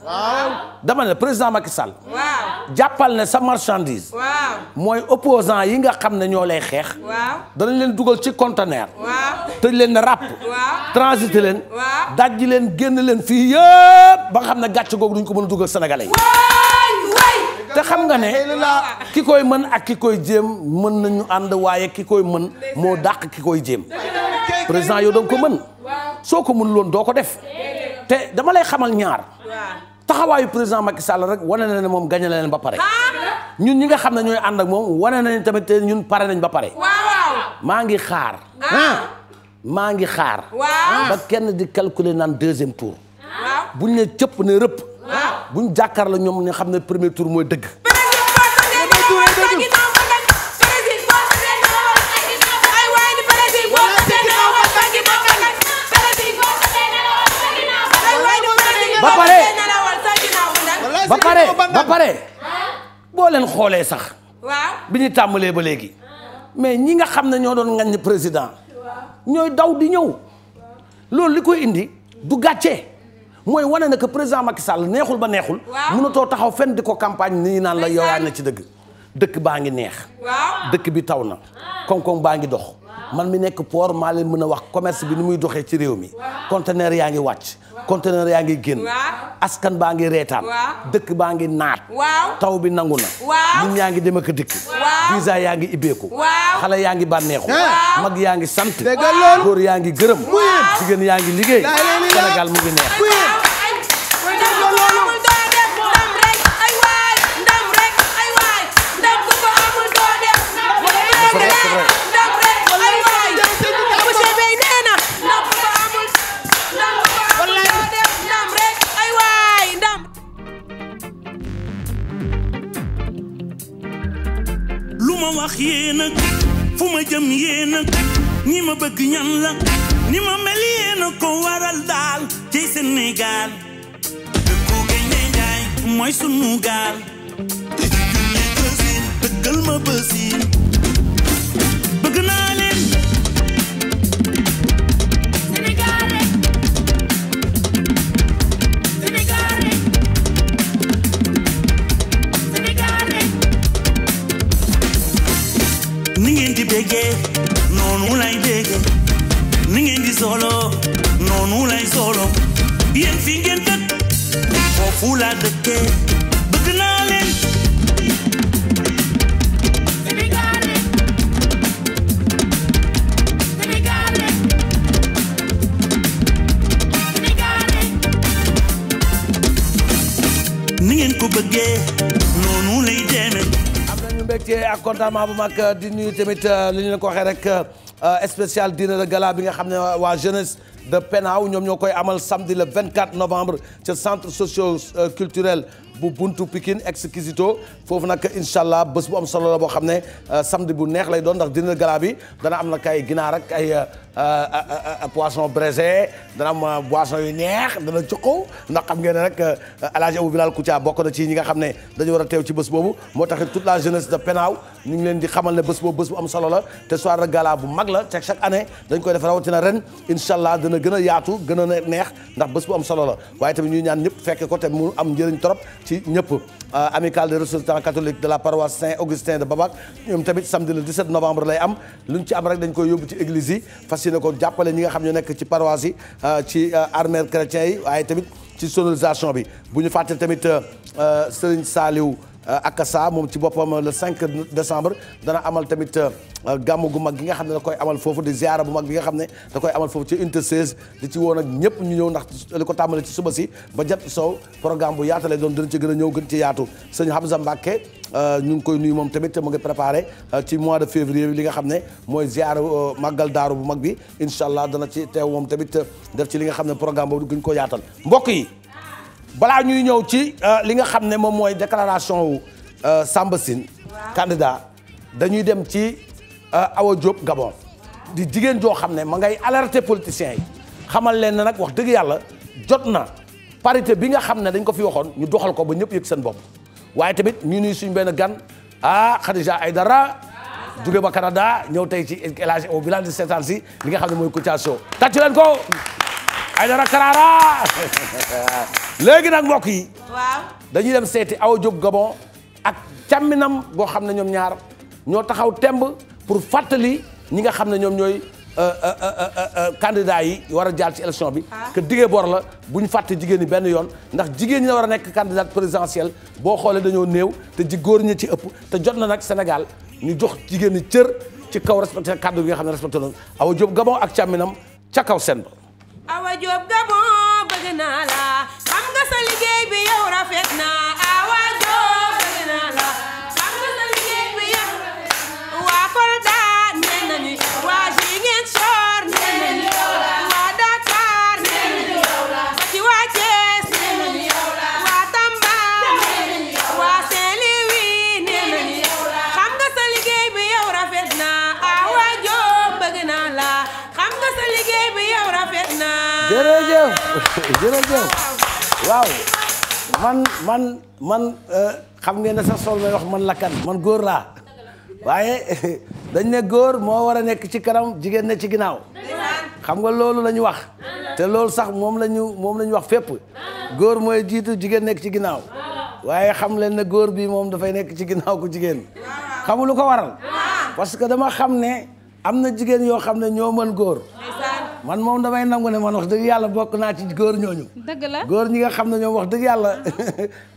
dama ne président Macky Sall. jàppal ne sa marchandise. mooy opposant yi nga xam ne ñoo lay xeex. danañ leen dugal ci conteneur. tëj leen ne ràpp. transiter leen. dajji leen génn leen fii yëpp ba nga xam ne gàcce googu duñ ko mën a dugal sénégalais yi. te xam nga ne ki koy mën ak ki koy jéem mën nañu ànd waaye ki koy mën moo dàq ki koy jéem président yow danga ko mën soo ko mën loon doo ko def te dama lay xamal ñaar taxawaayu président Macky Sall rek wane na ne moom gañe na leen ba pare ñun ñi nga xam ne ñooy ànd ak moom wane nañ tamit te ñun pare nañ ba pare maa ngi xaar ba kenn di calculer naan deuxième tour buñ ne cëpp ne rëpp buñ jàkkaar la ñoom ñu xam ne premier tour mooy dëgg. ba pare boo leen xoolee sax. bi ñu tàmbalee ba léegi. mais ñi nga xam ne ñoo doon ngañ président. ñooy daw di ñëw. loolu li koy indi du gàcce. mooy wane na que président Macky Sall neexul ba neexul. mënatoo taxaw fenn di ko campagne nii naan la yow yaa na ci dëgg. dëkk baa ngi neex. dëkk bi taw na. koom-koom baa ngi dox. man mi nekk port maa leen mën a wax commerce bi ni muy doxee ci réew mi. conteneur yaa ngi wàcc. conteneur yaa ngi génn. askan baa ngi reetaan. dëkk baa ngi naat. taw bi nangu na. nit ñaa ngi dem ak dikk. visa yaa ngi ibbeeku. xale yaa ngi bànneexu. mag yaa ngi sant. góor yaa ngi gërëm. jigéen yaa ngi liggéey. Sénégal mu ngi neex. wax yéen ak fu ma jëm yéen ak ñi ma bëgg ñan la ni ma mel yéen a ko waral daal ci Sénégal dëkku Gaynde Njaay mooy sunu gaal junne bësin dëggal ma bësin bëgg naa leen ni ngeen di béggee noonu lay béggee ni ngeen di solo noonu lay solo yéen fi ngeen dëkk foofu laa dëkkee bëgg naa leen ni ngeen ko bëggee noonu lay demee mbégte ak contentement bu mag di nuyu tamit li ñu leen ko waxee rek spécial dîner de gala bi nga xam ne waa jeunesse de Penaaw ñoom ñoo koy amal samedi le 24 novembre ca centre socio-culturel bu Buntu Pikine Exquisito foofu nag incha allah bés bu am solo la boo xam ne samedi bu neex lay doon ndax dîner de gala bi dana am nag ay ginaar ak ay poisson braisé dana am boisson yu neex dana joxo ndax xam ngeen ne rek El Hadj Abou Bilal Koutia bokk na ci ñi nga xam ne dañu war a teew ci bés boobu moo tax toute la jeunesse de Penaaw ñu ngi leen di xamal ne bés boobu bés bu am solo la te soir de gala bu mag la te chaque année dañ koy def rawatina ren incha allah dana gën a yaatu gën a neex ndax bés bu am solo la waaye tamit ñuy ñaan ñëpp fekke ko te mu am njëriñ trop ci ñëpp amicale des ressortissants catholiques de la paroisse Saint-Augustin de Babac ñoom tamit samedi le 17 novembre lay am luñ ci am rek dañ koy yóbbu ci église yi fas yéene ko jàppale ñi nga xam ñoo nekk ci paroisse yi ci armères chrétiens yi waaye tamit ci sonorisation bi bu ñu fàtte tamit Serigne Saliou Akassa moom ci boppam le 5 décembre dana amal tamit gàmmu gu mag gi nga xam ne da koy amal foofu di ziara bu mag bi nga xam ne da koy amal foofu ci unité 16 di ci woon ak ñëpp ñu ñëw ndax li ko tàmbale ci suba si ba jant sow programme bu yaatalee doon dina ci gën a ñëw gën ci yaatu sëñ Hamza Mbacké ñu ngi koy nuyu moom tamit te mu ngi préparé ci mois de février bi li nga xam ne mooy ziara màggal daaru bu mag bi incha allah dana ci teew moom tamit def ci li nga xam ne programme boobu gën ko yaatal mbokk yi balaa ñuy ñëw ci li nga xam ne moom mooy déclaration wu Samba Sine candidat dañuy dem ci Awa Diop Gabon di jigéen joo xam ne ma ngay alerter politiciens yi xamal leen ne nag wax dëgg yàlla jot na parité bi nga xam ne dañ ko fi waxoon ñu doxal ko ba ñëpp yëg seen bopp waaye tamit ñu nuy suñ benn gan Khadija Aïdara jóge ba Canada ñëw tey ci El Hadji au village de seetaan si li nga xam ne mooy Kouthia Show tàccu leen ko Aïdara Karara léegi nag mbokk yi waaw dañuy dem seeti Awa Diop Gabon ak càmminam boo xam ne ñoom ñaar ñoo taxaw temb pour fàttali ñi nga xam ne ñoom ñooy candidat yi war a jaar ci élection bi que diggee bor la bu ñu fàtte jigéen ñi benn yoon ndax jigéen ñi la war a nekk candidat présidentielle boo xoolee dañoo néew te ji góor ñi ci ëpp te jot na nag Sénégal ñu jox jigéen ñi cër ci kaw respecté kàddu gi nga xam ne respecté noonu Awa Diop Gabon ak càmminam ca kaw seen ba Awa Diop Gabon bëgg naa la xam nga sa liggéey bi yow rafet na Awa Diop bëgg naa la xam nga sa liggéey bi yow waa Kolda nee nañu waa Ziguinchor nee nañu waa Dakar nee nañu ba ci waa Thiès nee nañu waa Tamba nee nañu waa Saint-Louis nee nañu xam nga sa liggéey bi yow rafet na Awa Diop bëgg naa la xam nga sa liggéey bi yow rafet na jërëjëf jërëjëf waaw man xam ngeen ne sax sol may wax man lakkan man góor laa waaye dañ ne góor moo war a nekk ci kanam jigéen ne ci ginnaaw xam nga loolu la ñu wax te loolu sax moom la ñu wax fépp góor mooy jiitu jigéen nekk ci ginnaaw waaye xam leen ne góor bi moom dafay nekk ci ginnaaw ku jigéen xam lu ko waral parce que dama xam ne am na jigéen yoo xam ne ñoo mën góor man moom damay nangu ne man wax dëgg yàlla bokk naa ci góor ñooñu. dëgg la góor ñi nga xam ne ñoom wax dëgg yàlla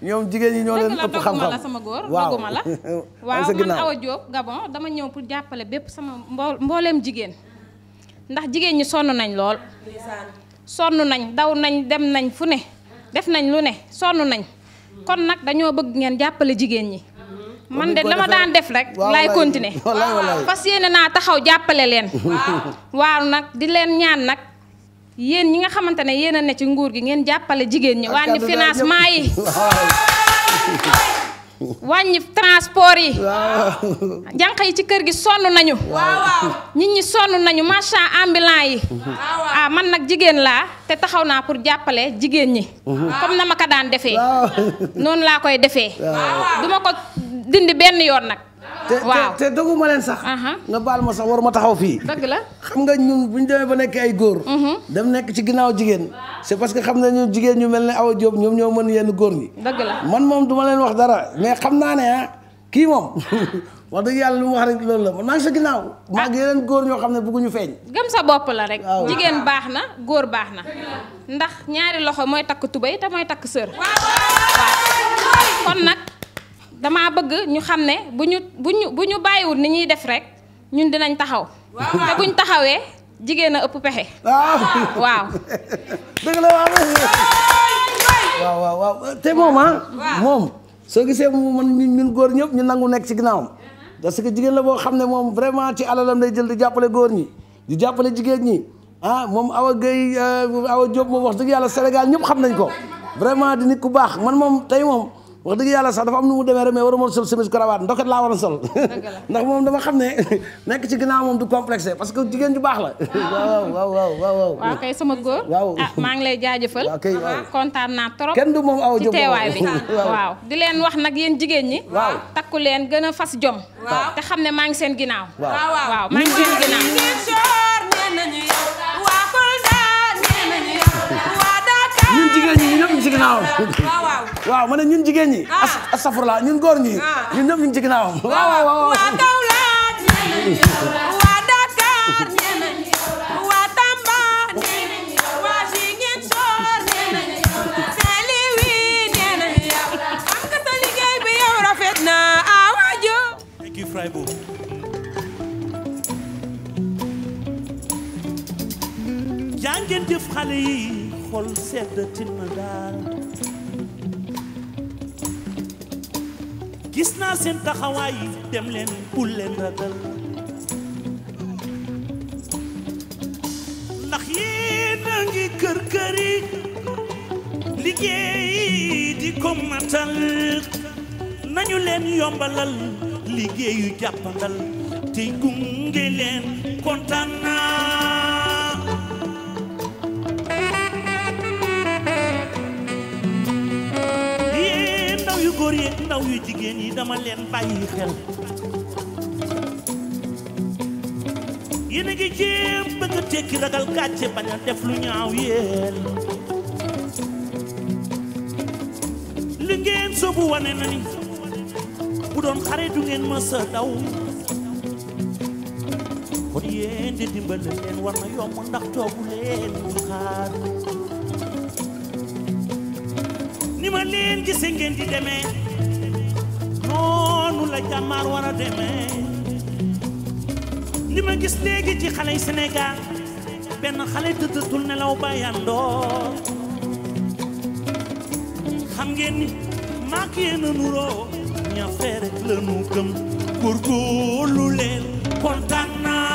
ñoom jigéen ñi ñoo leen ëpp xam-xam. dëgg la sama góor dogguma la waaw man Awa Diop Gabon dama ñëw pour jàppale bépp sama mbooleem jigéen ndax jigéen ñi sonn nañ lool. sonn nañ daw nañ dem nañ fu ne def nañ lu ne sonn nañ kon nag dañoo bëgg ngeen jàppale jigéen ñi. man de dama daan def rek laay continuer fas yéene naa taxaw jàppale leen waaw nag di leen ñaan nag yéen ñi nga xamante ne yéen a ne ci nguur gi ngeen jàppale jigéen ñi wàññi financement yi wàññi transport yi jànq yi ci kër gi sonn nañu nit ñi sonn nañu marchand ambulant yi man nag jigéen laa te taxaw naa pour jàppale jigéen ñi comme na ma ko daan defee noonu laa koy defee duma ko dindi benn yoon nag. waaw te doguma leen sax. nga baal ma sax war ma taxaw fii. dëgg la xam nga ñun bu ñu demee ba nekk ay góor. dem nekk ci ginnaaw jigéen. c'est parce que xam nañu jigéen ñu mel ne Awa Diop ñoom ñoo mën yenn góor ñi. dëgg la man moom duma leen wax dara mais xam naa ne kii moom wax dëgg yàlla lu mu wax rek loolu la man maa ngi sa ginnaaw. maa ngi yeneen góor ñoo xam ne bëgguñu feeñ. gëm sa bopp la rek. jigéen baax na góor baax na. ndax ñaari loxo mooy takk tubéy te mooy takk sër. waaw kon nag. dama bëgg ñu xam ne bu ñu bàyyiwul ni ñuy def rek ñun dinañ taxaw. te buñ taxawee jigéen a ëpp pexe. waaw. dëgg la waaw te moom moom soo gisee man ñun góor ñëpp ñu nangu nekk ci ginnaawam parce que jigéen la boo xam ne moom vraiment ci alalam lay jël di jàppale góor ñi di jàppale jigéen ñi moom Awa Gueye Awa Diop moom wax dëgg yàlla Sénégal ñëpp xam nañ ko vraiment di nit ku baax man moom tey moom. wax dëgg yàlla sax dafa am nu mu demee rek mais war a mën sol chemise cravate ndoket laa war a sol ndax moom dama xam ne nekk ci ginnaaw moom du complexé parce que jigéen ju baax la waaw kay sama góor maa ngi lay jaajëfal kontaan naa trop kenn du moom Awa Diop ci teewaay bi waaw di leen wax nag yéen jigéen ñi takku leen gën a fas jom te xam ne maa ngi seen ginnaaw waaw maa ngi seen ginnaaw ñun jigéen ñi ñun ñëpp ñu ci ginnaawam. waaw ma ne ñun jigéen ñi. astafurla ñun góor ñi. ñun ñëpp ñu ci ginnaawam. waaw. waa Kaolack waa Dakar waa Tamba waa Ziguinchor Saint-Louis xam nga sa liggéey bi yow rafet na Awa Diop. jaa ngeen jëf xale yi. xol sedd tina daal gis naa seen taxawaay dem leen bul leen ragal ndax yéen a ngi kër yi liggéey di ko matal nañu leen yombalal liggéeyu jàppandal tey gunge leen kontaan naa yee ndaw yu góor yi ndaw yu jigéen yi dama leen bàyyi xel yéen a ngi jéem bëgg a tekki ragal gàcce bañ a def lu ñaaw yéen li ngeen soobu wane na ni bu doon xare du ngeen mës a daw kon yéen di dimbale leen war na yomb ndax toogu leen xaar ni ma leen gisee ngeen di demee noonu la jàmmaar war a demee li ma gis léegi ci xale yi Sénégal benn xale tëddatul nelaw ba yandoo xam ngeen ni maak yéen a nuroo ña fee rek la nu gëm góorgóorlu leen kontaan naa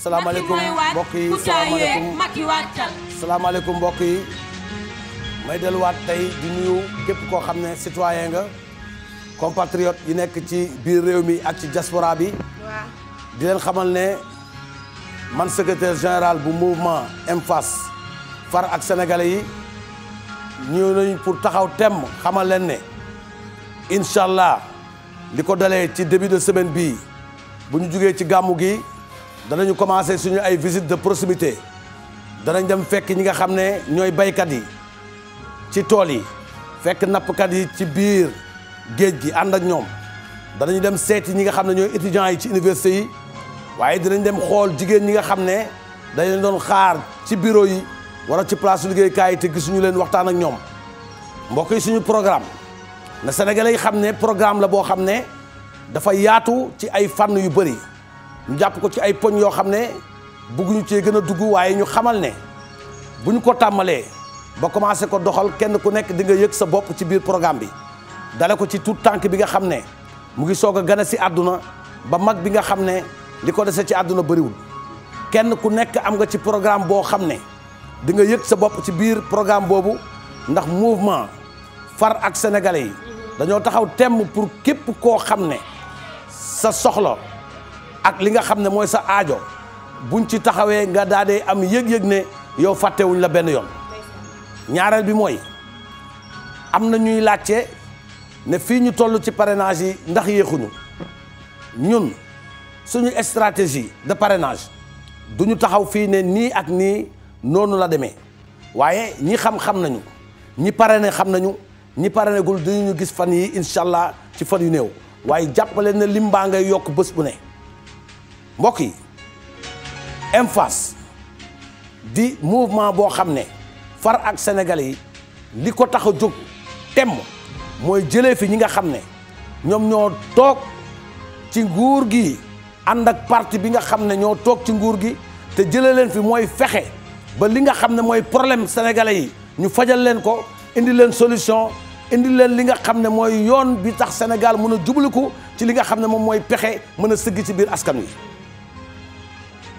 salaamaaleykum mbokk yi salaamaaleykum mbokk yi may delluwaat tey di nuyu képp koo xam ne citoyen nga compatriote yi nekk ci biir réew mi ak ci diaspora bi di leen xamal ne man secrétaire général bu mouvement M-Face far ak sénégalais yi ñëw nañu pour taxaw temm xamal leen ne incha allah li ko dalee ci début de semaine bii bu ñu jugee ci gàmmu gi danañu commencé suñu ay visite de proximité danañ dem fekk ñi nga xam ne ñooy baykat yi ci tool yi fekk nappkat yi ci biir géej gi ànd ak ñoom danañu dem seeti ñi nga xam ne ñooy étudiants yi ci université yi waaye dinañ dem xool jigéen ñi nga xam ne dañ leen doon xaar ci bureau yi wala ci place su liggéeykaay yi te gisuñu leen waxtaan ak ñoom mbokk yi suñu programme na Sénégalais yi xam ne programme la boo xam ne dafa yaatu ci ay fànn yu bëri ñu jàpp ko ci ay poñ yoo xam ne bëgguñu cee gën a dugg waaye ñu xamal ne bu ñu ko tàmmalee ba commencé ko doxal kenn ku nekk di nga yëg sa bopp ci biir programme bi dale ko ci tout tànk bi nga xam ne mu ngi soog a gane si àdduna ba mag bi nga xam ne li ko dese ci àdduna bëriwul kenn ku nekk am nga ci programme boo xam ne di nga yëg sa bopp ci biir programme boobu ndax mouvement far ak sénégalais yi dañoo taxaw temm pour képp koo xam ne sa soxla ak li nga xam ne mooy sa aajo buñ ci taxawee nga daal di am yëg-yëg ne yow fàttewuñ la benn yoon ñaareel bi mooy am na ñuy laajte ne fii ñu toll ci parrainage yi ndax yéexuñu ñun suñu stratégie de parrainage duñu taxaw fii ne nii ak nii noonu la demee waaye ñi xam nañu ñi parrainé xam nañu ñi parrainé gul dinañu gis fan yi incha allah ci fan yu néew waaye jàppale ne lim baa ngay yokk bés bu ne mbokk yi M-Face di mouvement boo xam ne far ak sénégalais yi li ko tax a jóg temm mooy jëlee fi ñi nga xam ne ñoom ñoo toog ci nguur gi ànd ak parti bi nga xam ne ñoo toog ci nguur gi te jëlee leen fi mooy fexe ba li nga xam ne mooy problème sénégalais yi ñu fajal leen ko indi leen solution indi leen li nga xam ne mooy yoon bi tax Sénégal mën a jubliku ci li nga xam ne moom mooy pexe mën a sëgg ci biir askan wi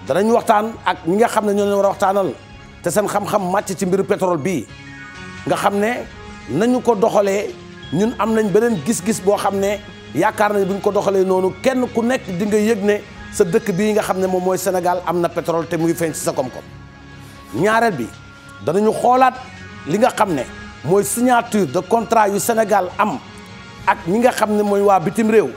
danañ waxtaan ak ñi nga xam ne ñoo leen war a waxtaanal te seen xam-xam màcc ci mbiru pétrole bii nga xam ne nañu ko doxalee ñun am nañ beneen gis-gis boo xam ne yaakaar nañ bu ñu ko doxalee noonu kenn ku nekk di nga yëg ne sa dëkk bii nga xam ne moom mooy Sénégal am na pétrole te mu ngi feeñ ci sa koom-koom ñaareel bi danañu xoolaat li nga xam ne mooy signature de contrat yu Sénégal am ak ñi nga xam ne mooy waa bitim réew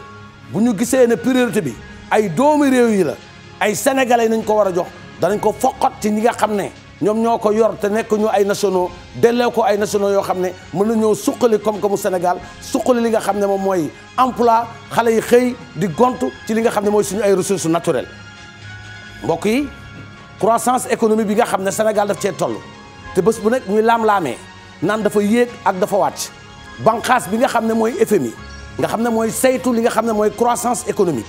bu ñu gisee ne priorité bi ay doomi réew yi la ay sénégalais nañ ko war a jox danañ ko foqat ci ñi nga xam ne ñoom ñoo ko yor te nekk ñu ay nationaux dellee ko ay nationaux yoo xam ne mën na ñoo suqali koom-koomu Sénégal suqali li nga xam ne moom mooy emploi xale yi xëy di gontu ci li nga xam ne mooy suñu ay ressources naturelles mbokk yi croissance économique bi nga xam ne Sénégal daf cee toll te bés bu nekk ñuy laam-laamee naan dafa yéeg ak dafa wàcc banqaas bi nga xam ne mooy FMI nga xam ne mooy saytu li nga xam ne mooy croissance économique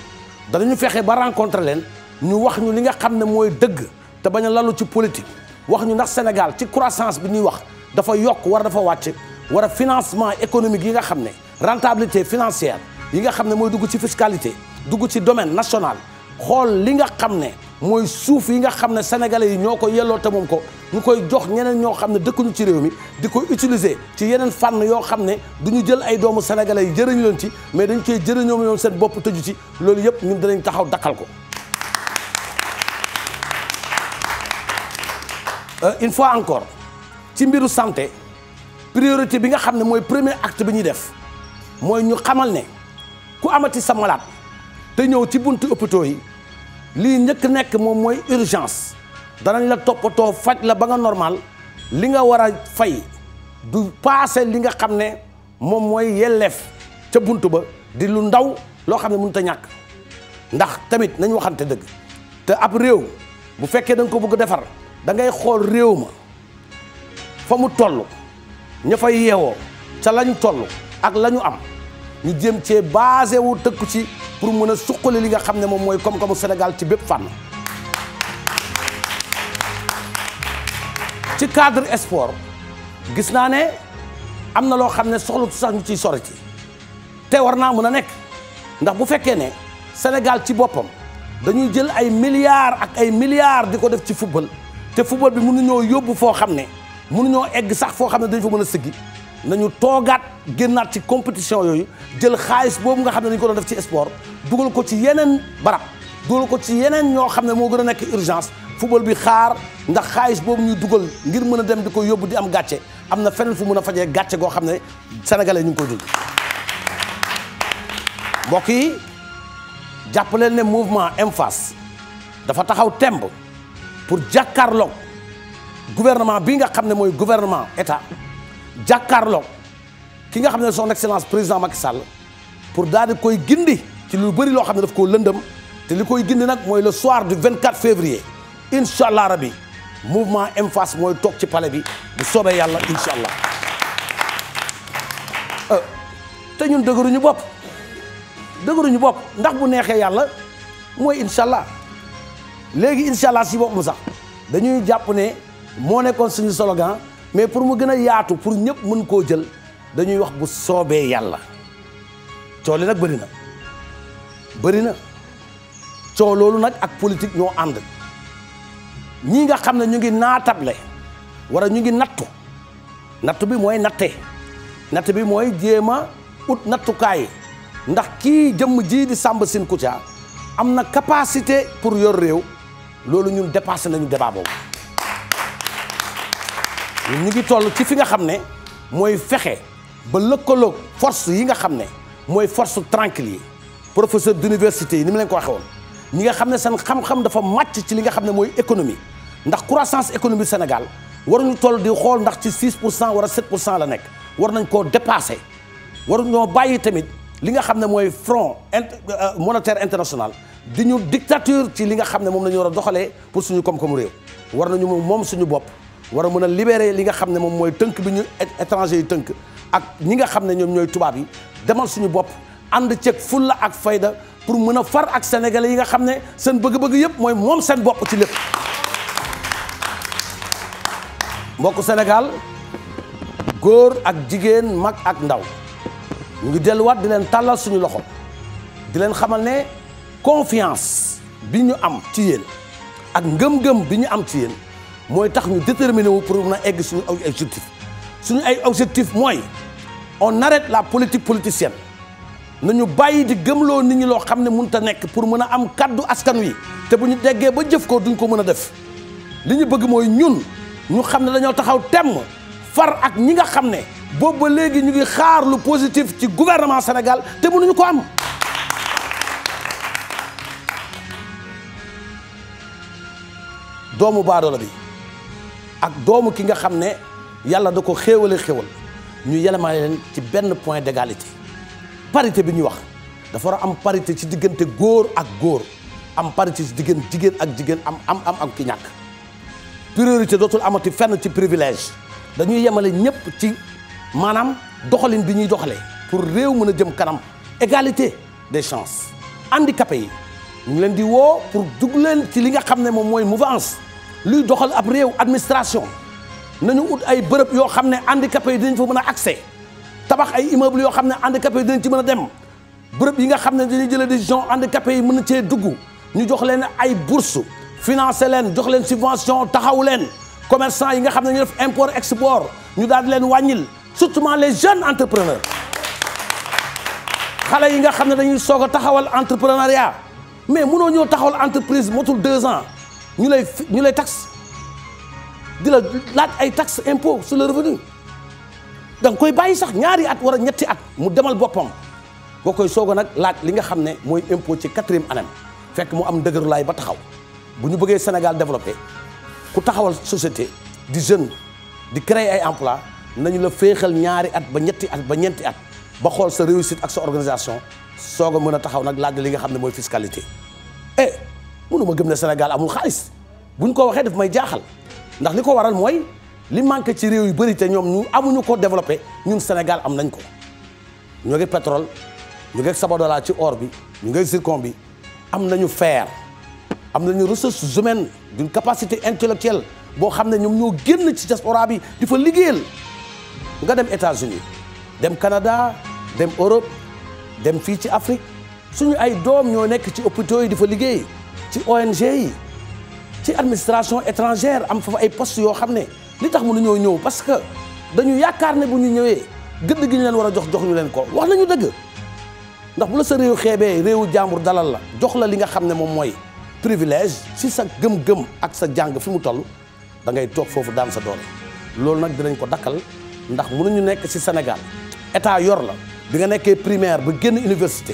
danañu fexe ba rencontré leen ñu wax ñu li nga xam ne mooy dëgg te bañ a lalu ci politique wax ñu ndax Sénégal ci croissance bi ñuy wax dafa yokk war dafa wàcc war a financement économique yi nga xam ne rentabilité financière yi nga xam ne mooy dugg ci fiscalité dugg ci domaine national xool li nga xam ne mooy suuf yi nga xam ne sénégalais yi ñoo ko yelloo te moom ko ñu koy jox ñeneen ñoo xam ne dëkkuñu ci réew mi di ko utiliser ci yeneen fànn yoo xam ne du ñu jël ay doomu sénégalais yi jëriñ leen ci mais dañ koy jëriñoo ñoom seen bopp tëju ci loolu yëpp ñun danañ taxaw dakkal ko. Une fois encore ci mbiru santé priorité bi nga xam ne mooy premier acte bi ñuy def mooy ñu xamal ne ku amati sa malade te ñëw ci buntu hôpitaux yi lii njëkk nekk moom mooy urgence danañ la toppatoo faj la ba nga normal li nga war a fay du passé li nga xam ne moom mooy yelleef ca buntu ba di lu ndaw loo xam ne mënut a ñàkk ndax tamit nañ waxante dëgg te ab réew bu fekkee da nga ko bëgg defar da ngay xool réew ma fa mu toll ña fay yeewoo ca lañu toll ak la ñu am ñu jéem cee basé wu tëkku ci pour mën a suqali li nga xam ne moom mooy koom-koomu Sénégal ci bépp fànn. ci cadre sport gis naa ne am na loo xam ne soxla sax ñu ciy sori ci te war naa mën a nekk ndax bu fekkee ne Sénégal ci boppam dañuy jël ay milliards ak ay milliards di ko def ci football te football bi mënuñoo yóbbu foo xam ne mënuñoo egg sax foo xam ne dañ fa mën a sëggi nañu toogaat génnaat ci compétition yooyu jël xaalis boobu nga xam ne dañu ko doon def ci sport dugal ko ci yeneen barab dugal ko ci yeneen ñoo xam ne moo gën a nekk urgence football bi xaar ndax xaalis boobu ñuy dugal ngir mën a dem di ko yóbbu di am gàcce am na feneen fu mën a fajee gàcce goo xam ne sénégalais ñu ngi koy dund. mbokk yi jàpp leen ne mouvement M-Face dafa taxaw temb pour jàkkaarloog gouvernement bi nga xam ne mooy gouvernement état jàkkaarloog ki nga xam ne son excellence président Macky Sall pour daal di koy gindi ci lu bëri loo xam ne daf koo lëndëm te li koy gindi nag mooy le soir du 24 février incha allah rabi mouvement M-Face mooy toog ci palais bi bu soobee yàlla incha allah te ñun dëgëruñu bopp ndax bu neexee yàlla mooy incha allah léegi incha allah si boppam sax dañuy jàpp ne moo nekkoon suñu slogan mais pour mu gën a yaatu pour ñëpp mën koo jël dañuy wax bu soobee yàlla coow li nag bëri na coow loolu nag ak politique ñoo ànd ñii nga xam ne ñu ngi naatable wala ñu ngi nattu bi mooy natt bi mooy jéem a ut nattukaay ndax kii jëmm ji di Samba Sine Kouthia am na capacité pour yor réew loolu ñun dépassé nañu débat boobu ñu ngi toll ci fi nga xam ne mooy fexe ba lëkkaloog force yi nga xam ne mooy force tranquille yi professeur d'université yi ni mu leen ko waxee woon ñi nga xam ne seen xam-xam dafa màcc ci li nga xam ne mooy économie ndax croissance économique Sénégal waruñu toll di xool ndax ci 6% wala 7% la nekk war nañ koo dépassé waruñoo bàyyi tamit li nga xam ne mooy front monétaire international di ñu dictature ci li nga xam ne moom la ñu war a doxalee pour suñu koom-koomu réew war nañu moom suñu bopp war a mën a libérer li nga xam ne moom mooy tënk bi ñu étranger yi tënk ak ñi nga xam ne ñoom ñooy tubaab yi demal suñu bopp ànd ceeg fulla ak fayda pour mën a far ak sénégalais yi nga xam ne seen bëgg-bëgg yëpp mooy moom seen bopp ci lépp. mbokku Sénégal góor ak jigéen mag ak ndaw ñu ngi delluwaat di leen tàllal suñu loxo di leen xamal ne confiance bi ñu am ci yéen ak ngëm-ngëm bi ñu am ci yéen mooy tax ñu déterminé wu pour mën a egg suñu ay objectif mooy on arrête la politique politicienne nañu bàyyi di gëmloo nit ñi loo xam ne mënut a nekk pour mën a am kaddu askan wi te bu ñu déggee ba jëf ko duñ ko mën a def li ñu bëgg mooy ñun ñu xam ne dañoo taxaw temm far ak ñi nga xam ne boobu ba léegi ñu ngi xaar lu positif ci gouvernement Sénégal te mënuñu ko am. doomu baadoola bi ak doomu ki nga xam ne yàlla da ko xéewale xéewal ñu yelemale leen ci benn point d'égalité parité bi ñuy wax dafa war a am parité ci diggante góor ak góor am parité ci diggante jigéen ak jigéen am ak ki ñàkk priorité dootul amati fenn ci privilège dañuy yemale ñëpp ci maanaam doxalin bi ñuy doxalee pour réew mën a jëm kanam égalité des chances handicapé yi ñu leen di woo pour dugg leen ci li nga xam ne moom mooy mouvance luy doxal ab réew administration nañu ut ay bërëb yoo xam ne handicapé yi dinañ fa mën a accès tabax ay immeuble yoo xam ne handicapé yi dinañ ci mën a dem bërëb yi nga xam ne dañuy jëlee décision handicapé yi mën na cee dugg ñu jox leen ay bourse financer leen jox leen subvention taxaw leen commerçant yi nga xam ne ñu def import export ñu daal di leen wàññil surtout les jeunes entrepreneurs xale yi nga xam ne dañuy soog a taxawal entrepreneuriat mais mënoo ñëw taxawal entreprise motul 2 ans ñu lay taxe di la laaj ay taxe impôt sur le revenu da nga koy bàyyi sax ñaari at wala ñetti at mu demal boppam boo koy soog a nag laaj li nga xam ne mooy impôt ci 4e année fekk mu am dëgërulaay ba taxaw bu ñu bëggee Sénégal développé ku taxawal société di jeune di créer ay emploi nañu la féexal ñaari at ba ñetti at ba ñeenti at ba xool sa réussite ak sa organisation soog a mën a taxaw nag laaj li nga xam ne mooy fiscalité mënu ma gëm ne Sénégal amul xaalis bu ñu ko waxee daf may jaaxal ndax li ko waral mooy li manqué ci réew yu bëri te ñoom ñu amuñu ko développé ñun Sénégal am nañ ko ñu ngi pétrole ñu ngi Sabodala ci or bi ñu ngi zircon bi am nañu fer am nañu ressources humaines d'une capacité intellectuelle boo xam ne ñoom ñoo génn ci diaspora bi di fa liggéeyal nga dem États-Unis dem Canada dem Europe dem fii ci Afrique suñu ay doom ñoo nekk ci hôpitaux yi di fa liggéey ci ONG yi ci administration étrangère am fa ay postes yoo xam ne li tax mënuñoo ñëw parce que dañu yaakaar ne bu ñu ñëwee gëdd gi ñu leen war a jox ñu leen ko wax nañu dëgg ndax bu la sa réew xeebee réewu jàmbur dalal la jox la li nga xam ne moom mooy privilège si sa gëm-gëm ak sa jàng fi mu toll da ngay toog foofu daan sa doole loolu nag dinañ ko dakkal ndax mënuñu nekk ci Sénégal état yor la bi nga nekkee primaire ba génn université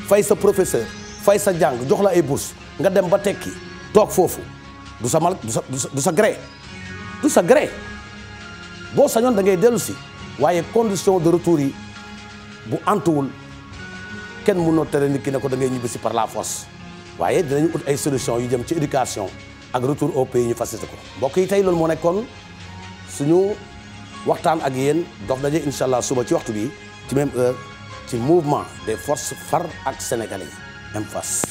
fay sa professeur fay sa jàng jox la ay bourse nga dem ba tekki toog foofu du sa gré boo sañoon da ngay dellu si waaye condition de retour yi bu antuwul kenn mënoo tere nit ki ne ko da ngay ñibbi si par la force waaye dinañu ut ay solution yu jëm ci éducation ak retour au pays ñu facilité ko mbokk yi tey loolu moo nekkoon suñu waxtaan ak yéen dox daje incha allah suba ci waxtu bi ci même heure ci mouvement des forces Far ak sénégalais yi MFAS.